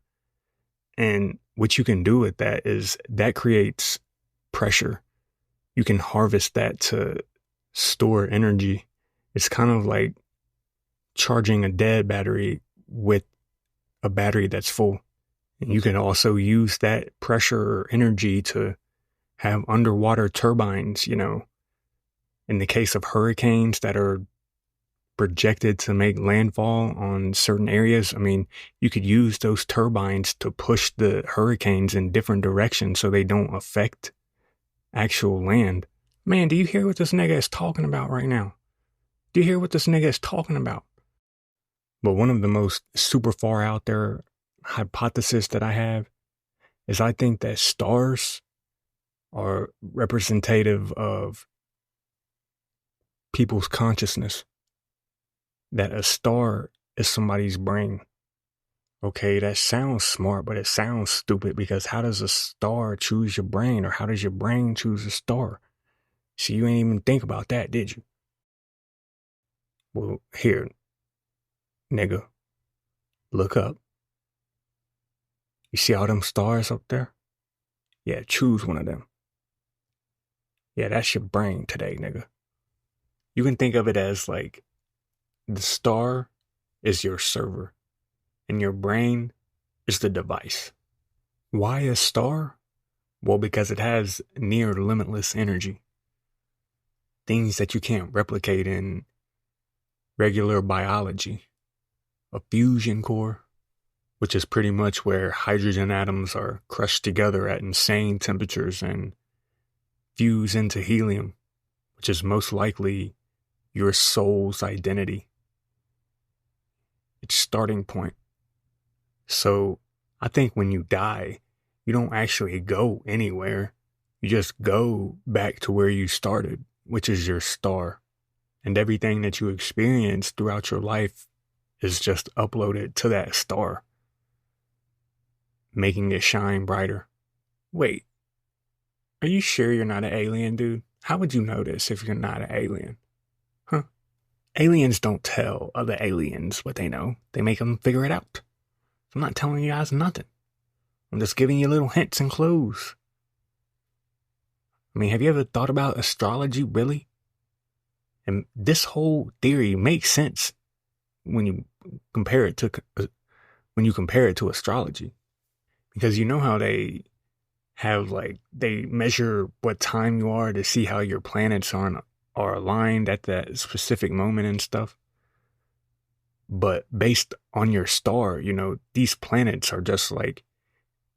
And what you can do with that is that creates pressure. You can harvest that to store energy. It's kind of like charging a dead battery with a battery that's full. And you can also use that pressure or energy to have underwater turbines, in the case of hurricanes that are projected to make landfall on certain areas. You could use those turbines to push the hurricanes in different directions so they don't affect actual land. Man, do you hear what this nigga is talking about right now? Do you hear what this nigga is talking about? But one of the most super far out there hypothesis that I have is I think that stars are representative of people's consciousness, that a star is somebody's brain. Okay, that sounds smart, but it sounds stupid because how does a star choose your brain, or how does your brain choose a star? See, you ain't even think about that, did you? Well, here, nigga, look up. You see all them stars up there? Yeah, choose one of them. Yeah, that's your brain today, nigga. You can think of it as like the star is your server and your brain is the device. Why a star? Well, because it has near limitless energy. Things that you can't replicate in regular biology. A fusion core, which is pretty much where hydrogen atoms are crushed together at insane temperatures and fuse into helium, which is most likely your soul's identity, its starting point. So I think when you die, you don't actually go anywhere. You just go back to where you started, which is your star. And everything that you experience throughout your life is just uploaded to that star, making it shine brighter. Wait, are you sure you're not an alien, dude? How would you know this if you're not an alien? Huh? Aliens don't tell other aliens what they know. They make them figure it out. I'm not telling you guys nothing. I'm just giving you little hints and clues. I mean, have you ever thought about astrology, really? And this whole theory makes sense when you compare it to astrology, because you know how they have they measure what time you are to see how your planets are aligned at that specific moment and stuff. But based on your star, these planets are just like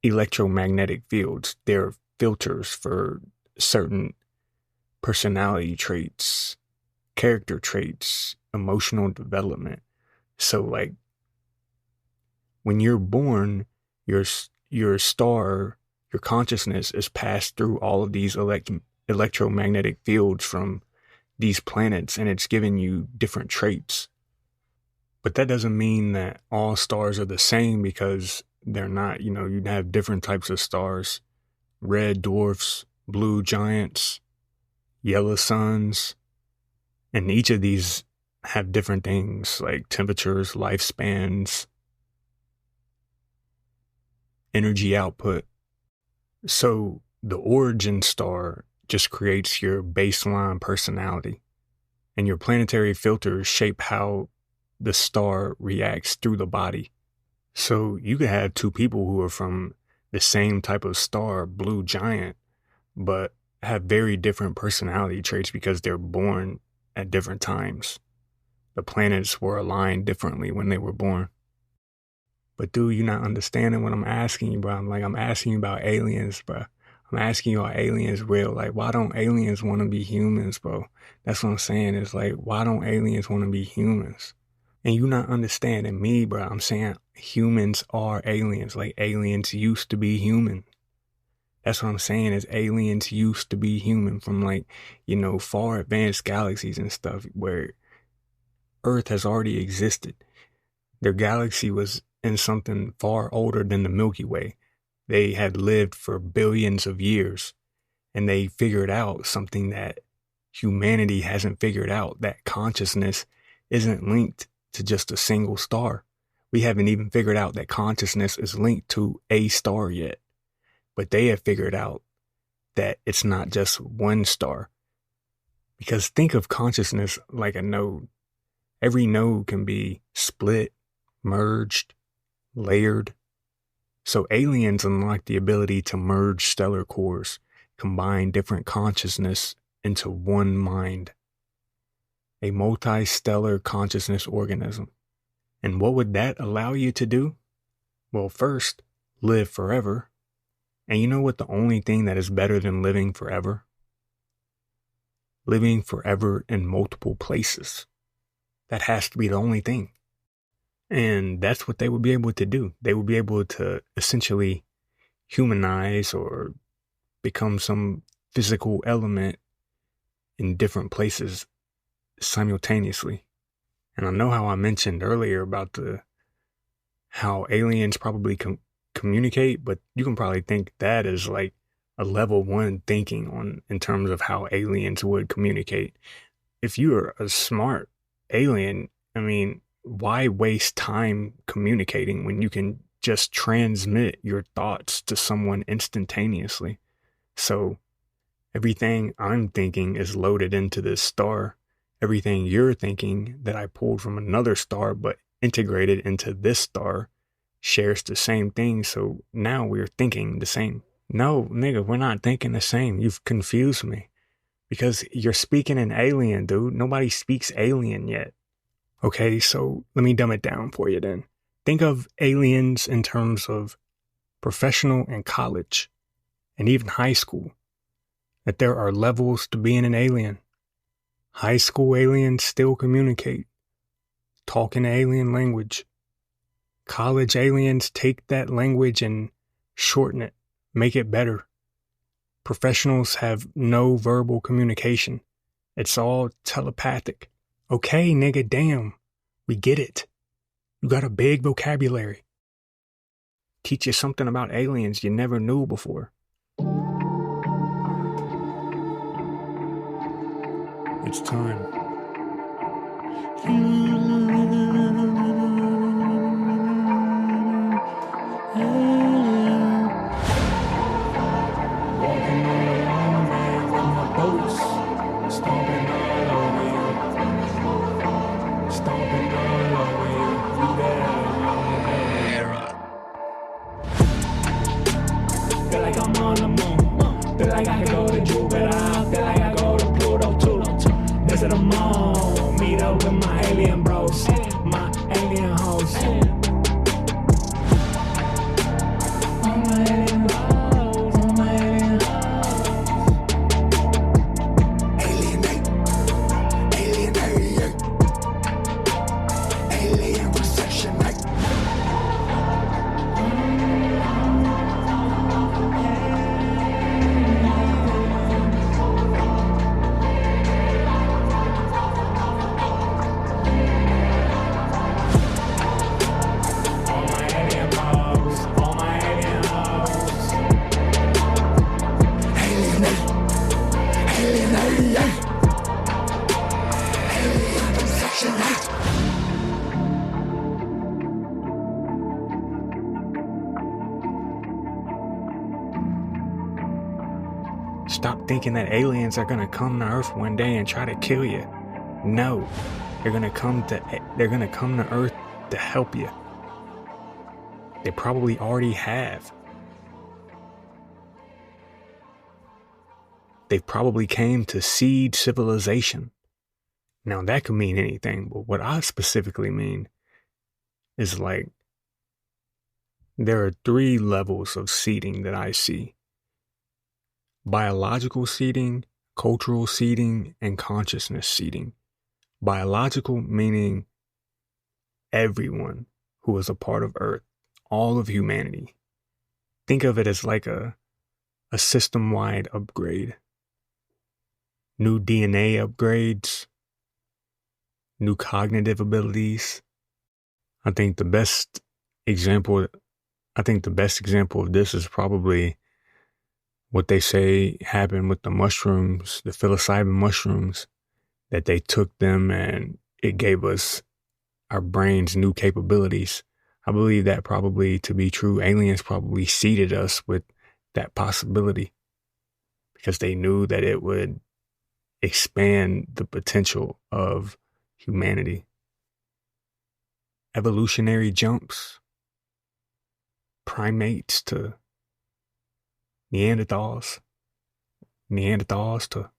electromagnetic fields. They're filters for certain personality traits, character traits, emotional development. So like when you're born, your star, your consciousness is passed through all of these electromagnetic fields from these planets, and it's giving you different traits. But that doesn't mean that all stars are the same, because they're not. You'd have different types of stars: red dwarfs, blue giants, yellow suns. And each of these have different things like temperatures, lifespans, energy output. So the origin star just creates your baseline personality, and your planetary filters shape how the star reacts through the body. So you could have two people who are from the same type of star, blue giant, but have very different personality traits because they're born at different times. The planets were aligned differently when they were born. But dude, you're not understanding what I'm asking you, bro. I'm asking you about aliens, bro. I'm asking you, are aliens real? Like, why don't aliens want to be humans, bro? That's what I'm saying. It's like, why don't aliens want to be humans? And you not understanding me, bro. I'm saying humans are aliens. Like, aliens used to be human. That's what I'm saying, is aliens used to be human from far advanced galaxies and stuff where Earth has already existed. Their galaxy was in something far older than the Milky Way. They had lived for billions of years, and they figured out something that humanity hasn't figured out, that consciousness isn't linked to just a single star. We haven't even figured out that consciousness is linked to a star yet. But they have figured out that it's not just one star. Because think of consciousness like a node. Every node can be split, merged, layered. So aliens unlock the ability to merge stellar cores, combine different consciousness into one mind. A multi-stellar consciousness organism. And what would that allow you to do? Well, first, live forever. And you know what the only thing that is better than living forever? Living forever in multiple places. That has to be the only thing. And that's what they would be able to do. They would be able to essentially humanize or become some physical element in different places simultaneously. And I know how I mentioned earlier about how aliens probably communicate, but you can probably think that is like a level one thinking on in terms of how aliens would communicate. If you're a smart alien, I mean, why waste time communicating when you can just transmit your thoughts to someone instantaneously? So everything I'm thinking is loaded into this star. Everything you're thinking that I pulled from another star but integrated into this star shares the same thing. So now we're thinking the same. No, nigga, we're not thinking the same. You've confused me. Because you're speaking in alien, dude. Nobody speaks alien yet. Okay, so let me dumb it down for you then. Think of aliens in terms of professional and college, and even high school. That there are levels to being an alien. High school aliens still communicate, talk in alien language. College aliens take that language and shorten it, make it better. Professionals have no verbal communication. It's all telepathic. Okay, nigga, damn. We get it. You got a big vocabulary. Teach you something about aliens you never knew before. It's time. Walking on the long way with my boots, stomping all over you, stomping all over you. You there? Feel like I'm on the moon. Feel like I can go to Jupiter. Feel like I go to Pluto too. Visit the moon. Meet up with my alien bros, my alien hoes. Stop thinking that aliens are gonna come to Earth one day and try to kill you. No, they're gonna come to Earth to help you. They probably already have. They probably came to seed civilization. Now that could mean anything, but what I specifically mean is like there are 3 levels of seeding that I see. Biological seeding, cultural seeding, and consciousness seeding. Biological meaning everyone who is a part of Earth, all of humanity. Think of it as like a system-wide upgrade. New DNA upgrades, new cognitive abilities. I think the best example of this is probably what they say happened with the mushrooms, the psilocybin mushrooms, that they took them and it gave us our brains new capabilities. I believe that probably to be true. Aliens probably seeded us with that possibility because they knew that it would expand the potential of humanity. Evolutionary jumps, primates to Neanderthals to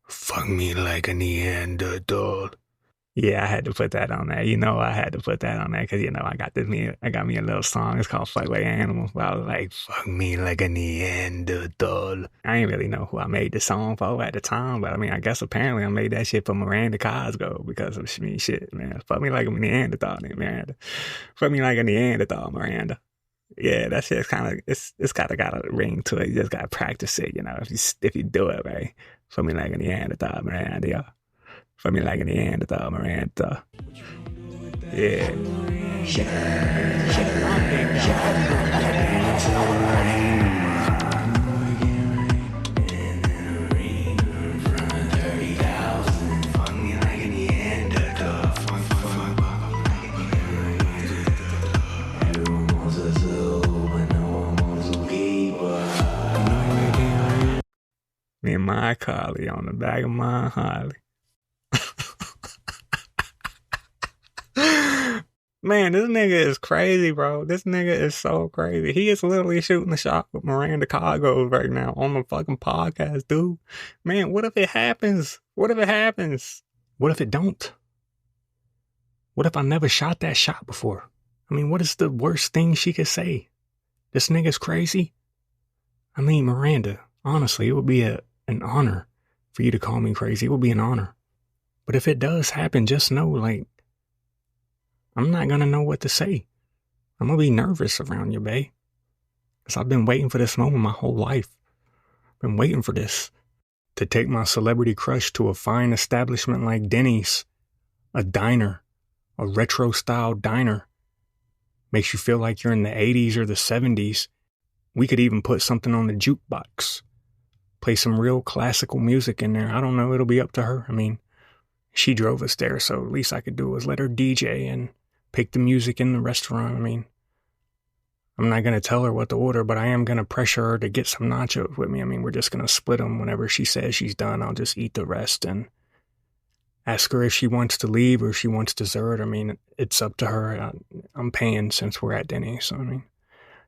fuck me like a Neanderthal. Yeah, I had to put that on there. I had to put that on there because I got me a little song. It's called "Fuck Like Animals." But I was like, "Fuck me like a Neanderthal." I didn't really know who I made the song for at the time, but I mean, I guess apparently I made that shit for Miranda Cosgrove because of me shit, man. Fuck me like a Neanderthal, Miranda. Fuck me like a Neanderthal, Miranda. Yeah, that shit's it's kind of got a ring to it. You just gotta practice it, if you do it right. Fuck me like a Neanderthal, Miranda. Yeah. Fuck me like a Neanderthal, Miranda. Yeah. Me and my Carly on the back of my Harley. Man, this nigga is crazy, bro. This nigga is so crazy. He is literally shooting the shot with Miranda Cosgrove right now on the fucking podcast, dude. Man, what if it happens? What if it happens? What if it don't? What if I never shot that shot before? I mean, what is the worst thing she could say? This nigga's crazy? I mean, Miranda, honestly, it would be an honor for you to call me crazy. It would be an honor. But if it does happen, just know, like, I'm not going to know what to say. I'm going to be nervous around you, babe. Because I've been waiting for this moment my whole life. Been waiting for this. To take my celebrity crush to a fine establishment like Denny's. A diner. A retro-style diner. Makes you feel like you're in the 80s or the 70s. We could even put something on the jukebox. Play some real classical music in there. I don't know. It'll be up to her. I mean, she drove us there, so at least I could do was let her DJ and pick the music in the restaurant. I mean, I'm not going to tell her what to order, but I am going to pressure her to get some nachos with me. I mean, we're just going to split them whenever she says she's done. I'll just eat the rest and ask her if she wants to leave or if she wants dessert. I mean, it's up to her. I'm paying since we're at Denny's, so I mean,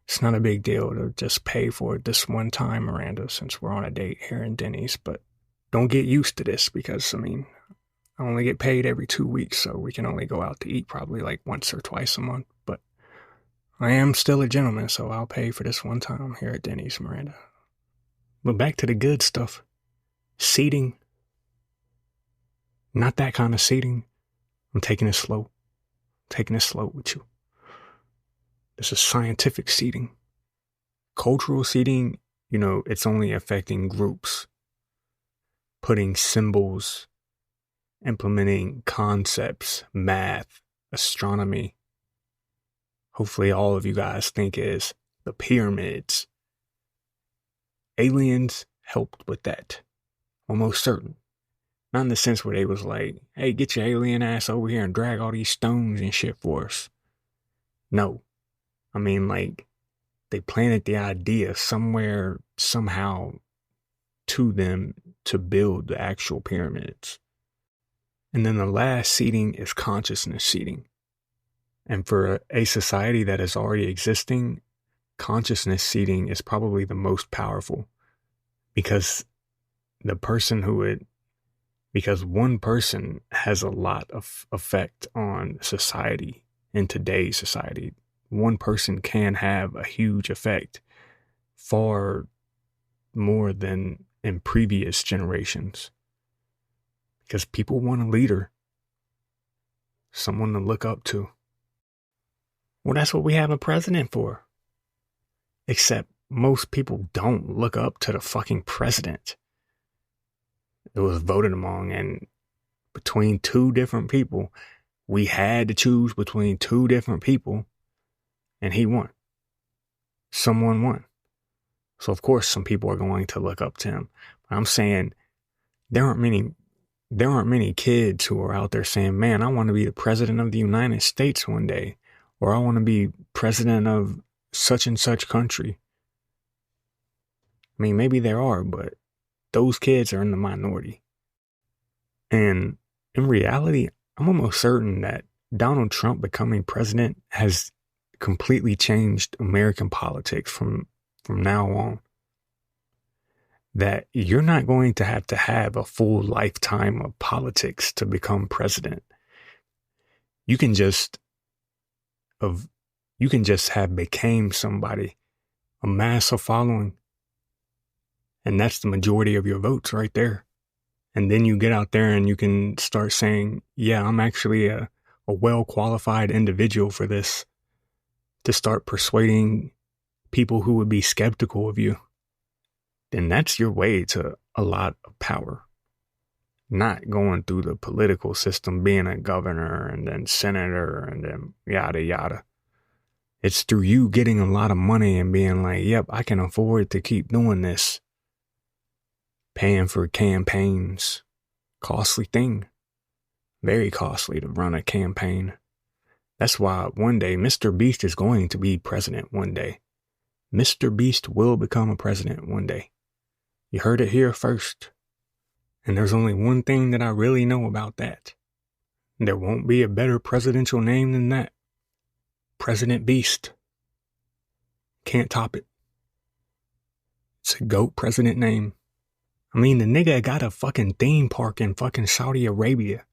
it's not a big deal to just pay for it this one time, Miranda, since we're on a date here in Denny's. But don't get used to this because, I mean, I only get paid every 2 weeks, so we can only go out to eat probably like once or twice a month. But I am still a gentleman, so I'll pay for this one time here at Denny's, Miranda. But back to the good stuff. Seating. Not that kind of seating. I'm taking it slow. Taking it slow with you. This is scientific seating. Cultural seating, it's only affecting groups. Putting symbols, implementing concepts, math, astronomy. Hopefully all of you guys think is the pyramids. Aliens helped with that. Almost certain. Not in the sense where they was like, hey, get your alien ass over here and drag all these stones and shit for us. No. I mean, like, they planted the idea somewhere, somehow, to them to build the actual pyramids. And then the last seating is consciousness seating. And for a society that is already existing, consciousness seating is probably the most powerful because because one person has a lot of effect on society in today's society. One person can have a huge effect, far more than in previous generations. Because people want a leader, someone to look up to. Well, that's what we have a president for. Except most people don't look up to the fucking president. It was voted among, and between two different people, we had to choose between two different people, and he won. Someone won. So of course some people are going to look up to him. But I'm saying there aren't many kids who are out there saying, man, I want to be the president of the United States one day, or I want to be president of such and such country. I mean, maybe there are, but those kids are in the minority. And in reality, I'm almost certain that Donald Trump becoming president has completely changed American politics from now on. That you're not going to have a full lifetime of politics to become president. You can just have became somebody, amass a following, and that's the majority of your votes right there. And then you get out there and you can start saying, yeah, I'm actually a well-qualified individual for this, to start persuading people who would be skeptical of you. Then that's your way to a lot of power. Not going through the political system, being a governor and then senator and then yada yada. It's through you getting a lot of money and being like, yep, I can afford to keep doing this. Paying for campaigns. Costly thing. Very costly to run a campaign. That's why one day Mr. Beast is going to be president one day. Mr. Beast will become a president one day. You heard it here first. And there's only one thing that I really know about that. There won't be a better presidential name than that. President Beast. Can't top it. It's a GOAT president name. I mean, the nigga got a fucking theme park in fucking Saudi Arabia.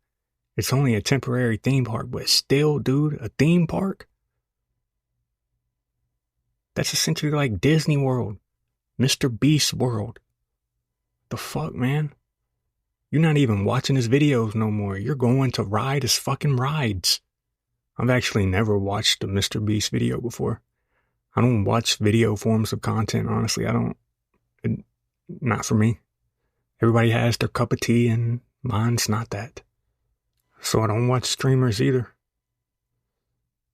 It's only a temporary theme park, but still, dude, a theme park? That's essentially like Disney World. Mr. Beast's world. The fuck, man? You're not even watching his videos no more. You're going to ride his fucking rides. I've actually never watched a Mr. Beast video before. I don't watch video forms of content, honestly. Not for me. Everybody has their cup of tea and mine's not that. So I don't watch streamers either.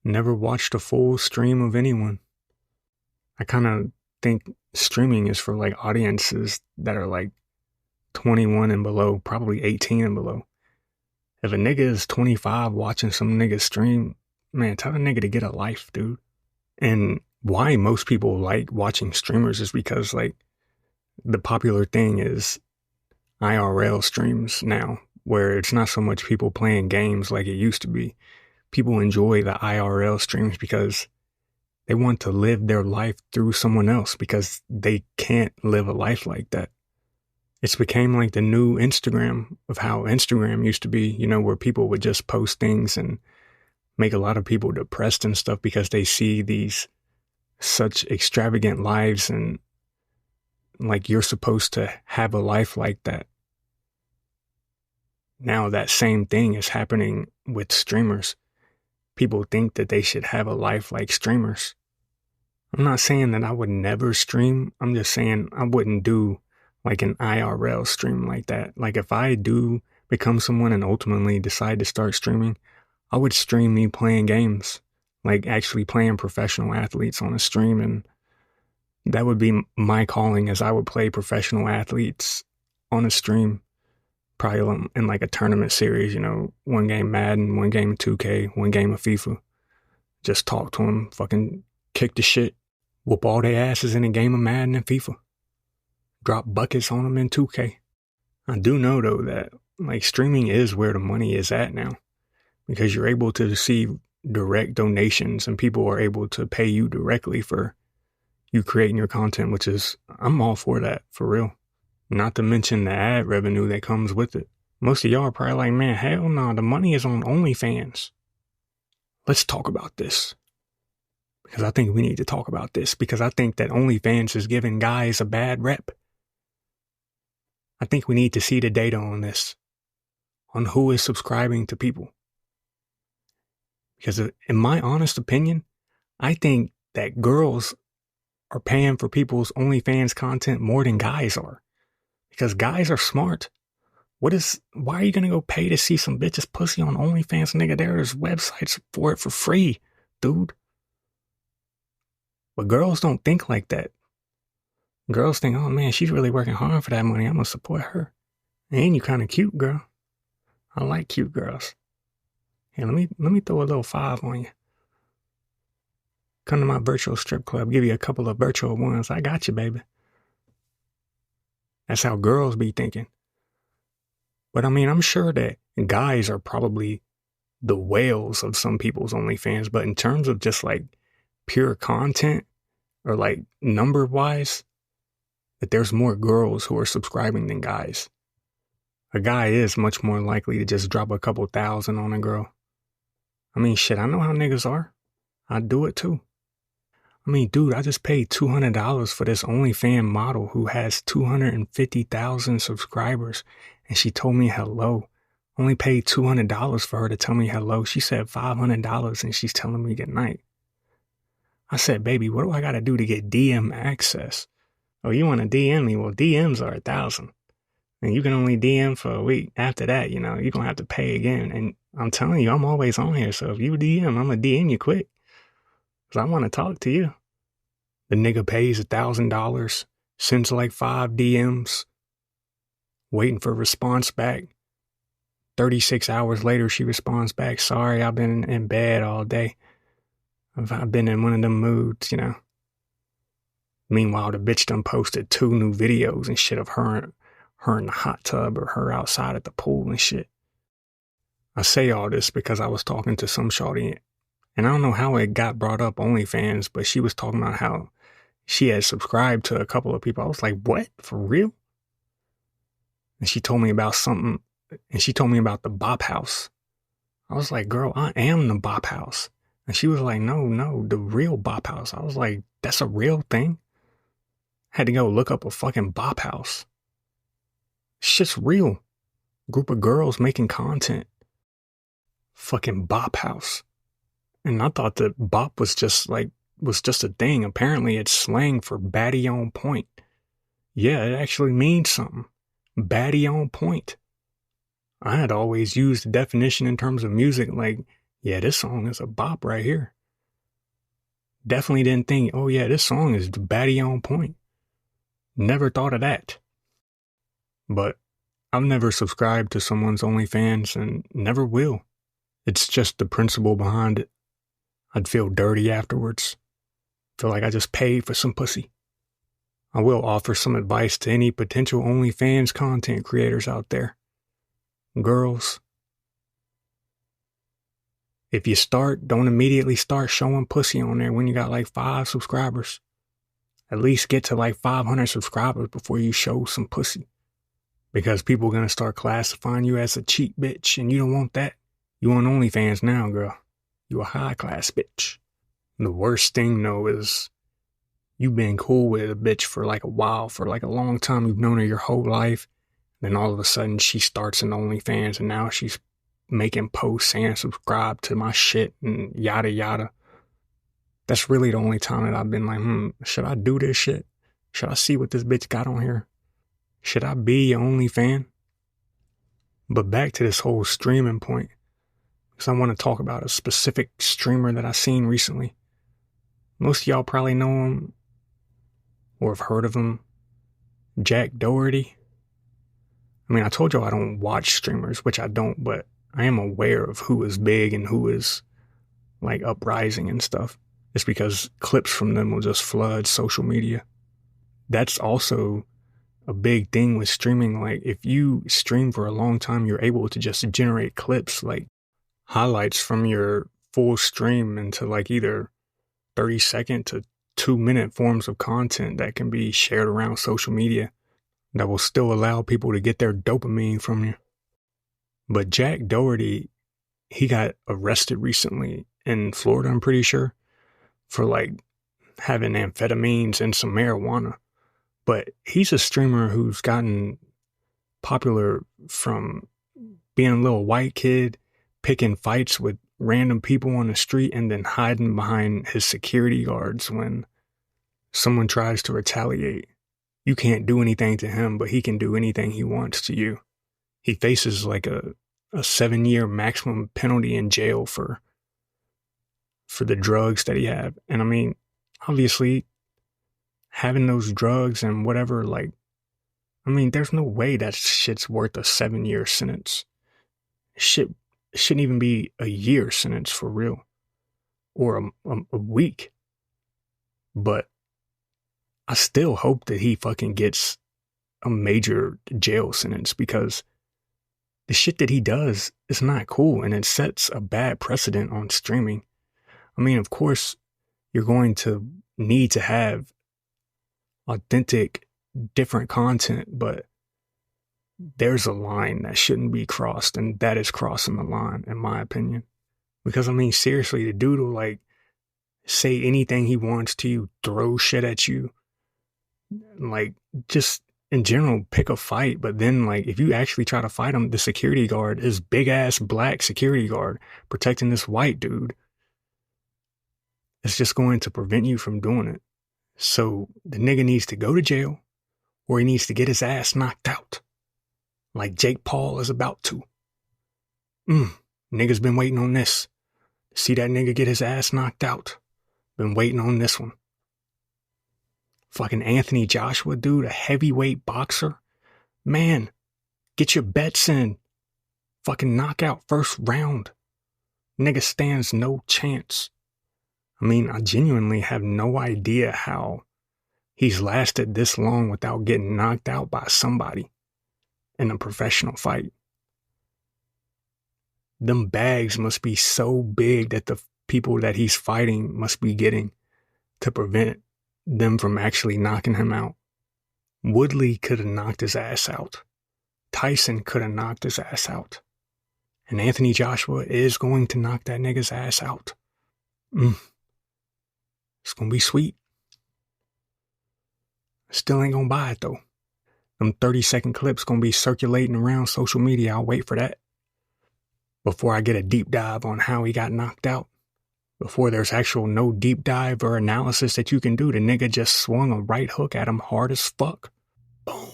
Never watched a full stream of anyone. I kind of think streaming is for like audiences that are like 21 and below, probably 18 and below. If a nigga is 25 watching some nigga stream, man, tell the nigga to get a life, dude. And why most people like watching streamers is because like the popular thing is IRL streams now, where it's not so much people playing games like it used to be. People enjoy the IRL streams because they want to live their life through someone else because they can't live a life like that. It's became like the new Instagram of how Instagram used to be, you know, where people would just post things and make a lot of people depressed and stuff because they see these such extravagant lives and like you're supposed to have a life like that. Now that same thing is happening with streamers. People think that they should have a life like streamers. I'm not saying that I would never stream. I'm just saying I wouldn't do like an IRL stream like that. Like if I do become someone and ultimately decide to start streaming, I would stream me playing games, like actually playing professional athletes on a stream. And that would be my calling, as I would play professional athletes on a stream, probably in like a tournament series, you know, one game Madden, one game 2K, one game of FIFA. Just talk to them, fucking kick the shit, whoop all their asses in a game of Madden and FIFA. Drop buckets on them in 2K. I do know though that like streaming is where the money is at now, because you're able to receive direct donations and people are able to pay you directly for you creating your content, which is, I'm all for that, for real. Not to mention the ad revenue that comes with it. Most of y'all are probably like, man, hell no, the money is on OnlyFans. Let's talk about this. Because I think we need to talk about this, because I think that OnlyFans is giving guys a bad rep. I think we need to see the data on this, on who is subscribing to people. Because in my honest opinion, I think that girls are paying for people's OnlyFans content more than guys are. Because guys are smart. Why are you going to go pay to see some bitch's pussy on OnlyFans, nigga? There's websites for it for free, dude. But girls don't think like that. Girls think, oh man, she's really working hard for that money. I'm going to support her. And you kind of cute, girl. I like cute girls. Here, let me throw a little 5 on you. Come to my virtual strip club. Give you a couple of virtual ones. I got you, baby. That's how girls be thinking. But I mean, I'm sure that guys are probably the whales of some people's OnlyFans. But in terms of just like pure content or like number wise, that there's more girls who are subscribing than guys. A guy is much more likely to just drop a couple thousand on a girl. I mean, shit, I know how niggas are. I'd do it too. I mean, dude, I just paid $200 for this OnlyFans model who has 250,000 subscribers, and she told me hello. Only paid $200 for her to tell me hello. She said $500 and she's telling me goodnight. I said, baby, what do I gotta do to get DM access? Oh, you wanna DM me? Well, DMs are 1,000. And you can only DM for a week. After that, you're gonna have to pay again. And I'm telling you, I'm always on here. So if you DM, I'm gonna DM you quick. Cause I wanna talk to you. The nigga pays $1,000, sends like 5 DMs, waiting for a response back. 36 hours later, she responds back, sorry, I've been in bed all day. I've been in one of them moods, Meanwhile, the bitch done posted 2 new videos and shit of her in the hot tub or her outside at the pool and shit. I say all this because I was talking to some shorty, and I don't know how it got brought up OnlyFans, but she was talking about how she had subscribed to a couple of people. I was like, what? For real? And she told me about something, and she told me about the Bop House. I was like, girl, I am the Bop House. And she was like, no, the real Bop House. I was like, that's a real thing? Had to go look up a fucking Bop House. Shit's real. Group of girls making content. Fucking Bop House. And I thought that Bop was just a thing. Apparently it's slang for baddie on point. Yeah, it actually means something. Baddie on point. I had always used the definition in terms of music like, yeah, this song is a bop right here. Definitely didn't think, oh yeah, this song is baddie on point. Never thought of that. But I've never subscribed to someone's OnlyFans and never will. It's just the principle behind it. I'd feel dirty afterwards. Feel like I just paid for some pussy. I will offer some advice to any potential OnlyFans content creators out there. Girls, if you don't immediately start showing pussy on there when you got like 5 subscribers. At least get to like 500 subscribers before you show some pussy. Because people are going to start classifying you as a cheap bitch, and you don't want that. You on OnlyFans now, girl. You a high class bitch. And the worst thing though is you've been cool with a bitch for like a while, for like a long time. You've known her your whole life. Then all of a sudden she starts in OnlyFans and now she's making posts saying subscribe to my shit and yada yada. That's really the only time that I've been like, should I do this shit? Should I see what this bitch got on here? Should I be your OnlyFan? But back to this whole streaming point, because I want to talk about a specific streamer that I seen recently. Most of y'all probably know him or have heard of him. Jack Doherty. I mean, I told y'all I don't watch streamers, which I don't, but I am aware of who is big and who is like uprising and stuff. It's because clips from them will just flood social media. That's also a big thing with streaming. Like if you stream for a long time, you're able to just generate clips, like highlights from your full stream into like either 30-second to 2-minute forms of content that can be shared around social media that will still allow people to get their dopamine from you. But Jack Doherty, he got arrested recently in Florida, I'm pretty sure, for like having amphetamines and some marijuana. But he's a streamer who's gotten popular from being a little white kid, picking fights with random people on the street and then hiding behind his security guards when someone tries to retaliate. You can't do anything to him, but he can do anything he wants to you. He faces like a 7-year maximum penalty in jail for the drugs that he had. And I mean, obviously, having those drugs and whatever, like, I mean, there's no way that shit's worth a 7-year sentence. Shit shouldn't even be a year sentence for real. Or a week. But I still hope that he fucking gets a major jail sentence because the shit that he does is not cool and it sets a bad precedent on streaming. I mean, of course, you're going to need to have authentic, different content, but there's a line that shouldn't be crossed, and that is crossing the line, in my opinion. Because, I mean, seriously, the dude will, like, say anything he wants to you, throw shit at you, like, just in general, pick a fight. But then, like, if you actually try to fight him, the security guard is big-ass black security guard protecting this white dude. It's just going to prevent you from doing it. So the nigga needs to go to jail, or he needs to get his ass knocked out, like Jake Paul is about to. Niggas been waiting on this. See that nigga get his ass knocked out. Been waiting on this one. Fucking Anthony Joshua, dude, a heavyweight boxer. Man, get your bets in. Fucking knockout first round. Nigga stands no chance. I mean, I genuinely have no idea how he's lasted this long without getting knocked out by somebody in a professional fight. Them bags must be so big that the people that he's fighting must be getting to prevent them from actually knocking him out. Woodley could have knocked his ass out. Tyson could have knocked his ass out. And Anthony Joshua is going to knock that nigga's ass out. It's gonna be sweet. Still ain't gonna buy it though. Them 30-second clips gonna be circulating around social media. I'll wait for that. Before I get a deep dive on how he got knocked out. Before there's actual no deep dive or analysis that you can do, the nigga just swung a right hook at him hard as fuck. Boom.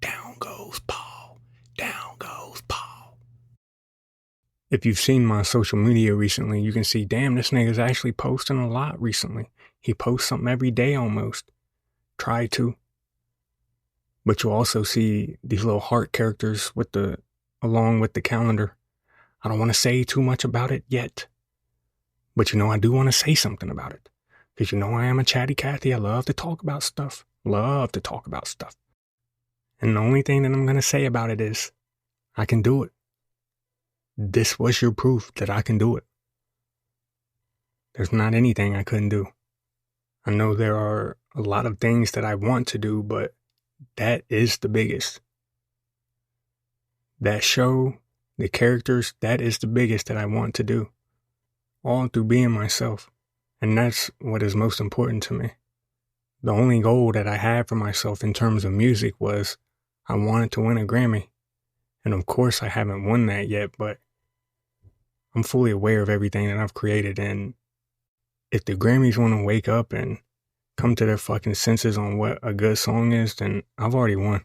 Down goes Paul. Down goes Paul. If you've seen my social media recently, you can see, damn, this nigga's actually posting a lot recently. He posts something every day almost. Try to. But you'll also see these little heart characters along with the calendar. I don't want to say too much about it yet. But I do want to say something about it. Because I am a chatty Cathy. I love to talk about stuff. Love to talk about stuff. And the only thing that I'm going to say about it is, I can do it. This was your proof that I can do it. There's not anything I couldn't do. I know there are a lot of things that I want to do, but that is the biggest. That show, the characters, that is the biggest that I want to do. All through being myself. And that's what is most important to me. The only goal that I had for myself in terms of music was I wanted to win a Grammy. And of course I haven't won that yet, but I'm fully aware of everything that I've created. And if the Grammys want to wake up and come to their fucking senses on what a good song is, then I've already won.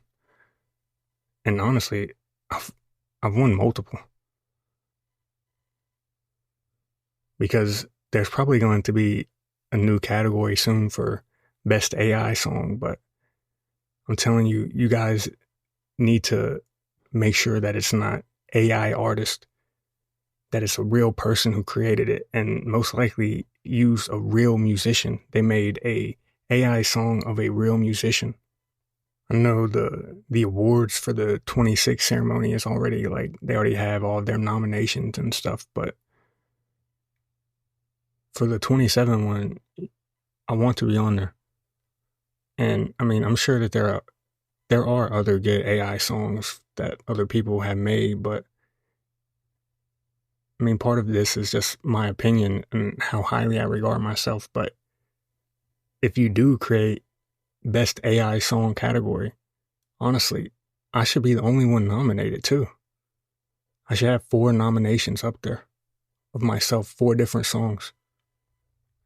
And honestly, I've won multiple. Because there's probably going to be a new category soon for best AI song, but I'm telling you, you guys need to make sure that it's not AI artist, that it's a real person who created it, and most likely use a real musician. They made a AI song of a real musician. I know the awards for the 26 ceremony is already they already have all their nominations and stuff, but for the 27 one, I want to be on there. And I mean, I'm sure that there are other good AI songs that other people have made, but I mean, part of this is just my opinion and how highly I regard myself. But if you do create best AI song category, honestly, I should be the only one nominated too. I should have 4 nominations up there of myself, 4 different songs.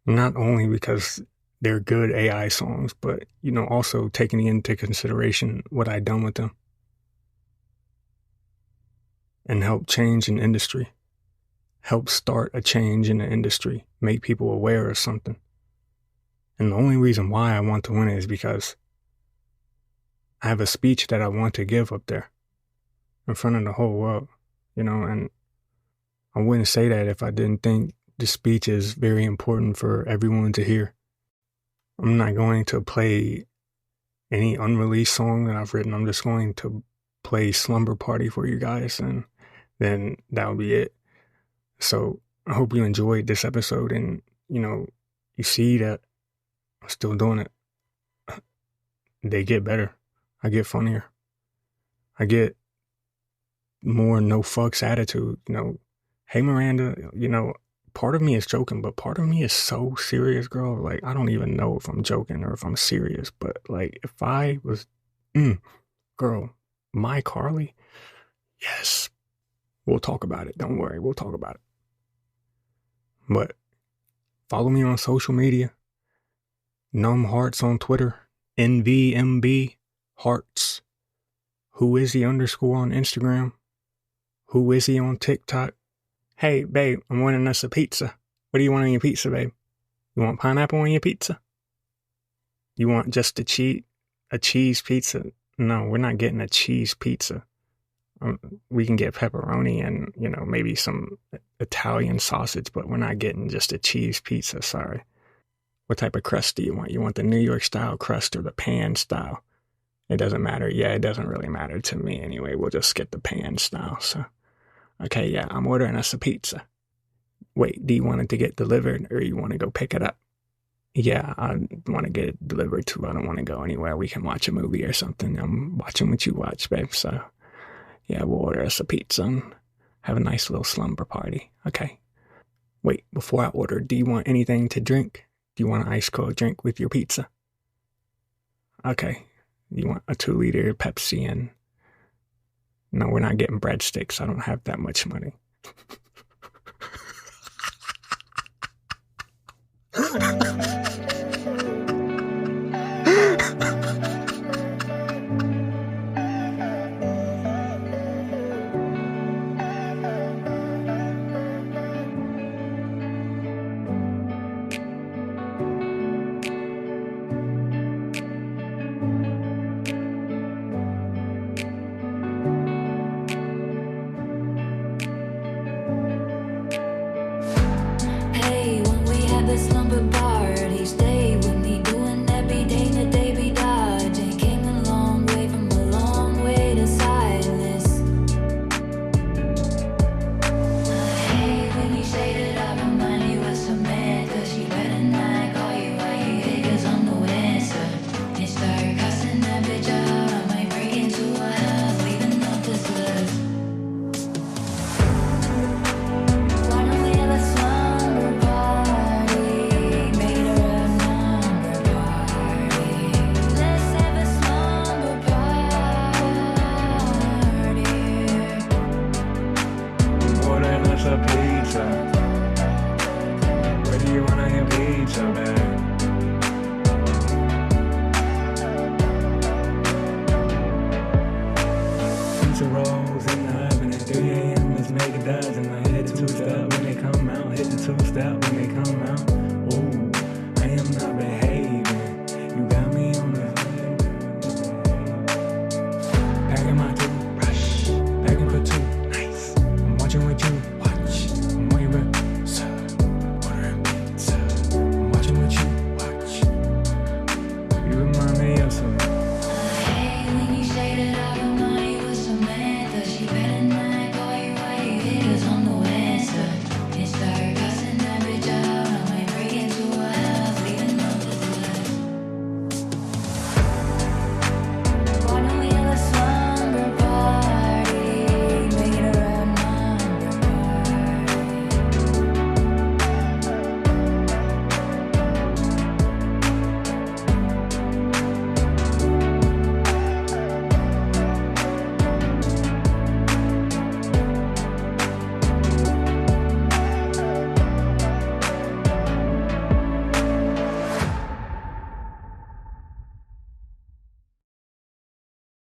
Not only because they're good AI songs, but, also taking into consideration what I've done with them and help change an industry, help start a change in the industry, make people aware of something. And the only reason why I want to win it is because I have a speech that I want to give up there in front of the whole world, and I wouldn't say that if I didn't think the speech is very important for everyone to hear. I'm not going to play any unreleased song that I've written. I'm just going to play Slumber Party for you guys, and then that'll be it. So I hope you enjoyed this episode, and, you see that I'm still doing it. They get better. I get funnier. I get more no fucks attitude, Hey Miranda, part of me is joking, but part of me is so serious, girl. Like, I don't even know if I'm joking or if I'm serious, but like, if I was, mm, girl, my Carly, yes, we'll talk about it. Don't worry, we'll talk about it. But follow me on social media. Numb Hearts on Twitter. NVMB Hearts. Who is he underscore on Instagram? Who is he on TikTok? Hey, babe, I'm wanting us a pizza. What do you want on your pizza, babe? You want pineapple on your pizza? You want just a cheese pizza? No, we're not getting a cheese pizza. We can get pepperoni and, maybe some Italian sausage, but we're not getting just a cheese pizza, sorry. What type of crust do you want? You want the New York style crust or the pan style? It doesn't matter. Yeah, it doesn't really matter to me anyway. We'll just get the pan style. So, okay, yeah, I'm ordering us a pizza. Wait, do you want it to get delivered or you want to go pick it up? Yeah, I want to get it delivered too. I don't want to go anywhere. We can watch a movie or something. I'm watching what you watch, babe. So, yeah, we'll order us a pizza and have a nice little slumber party. Okay. Wait, before I order, do you want anything to drink? Do you want an ice cold drink with your pizza? Okay. You want a 2-liter Pepsi and... No, we're not getting breadsticks. I don't have that much money. A pizza. Where do you want your pizza, man?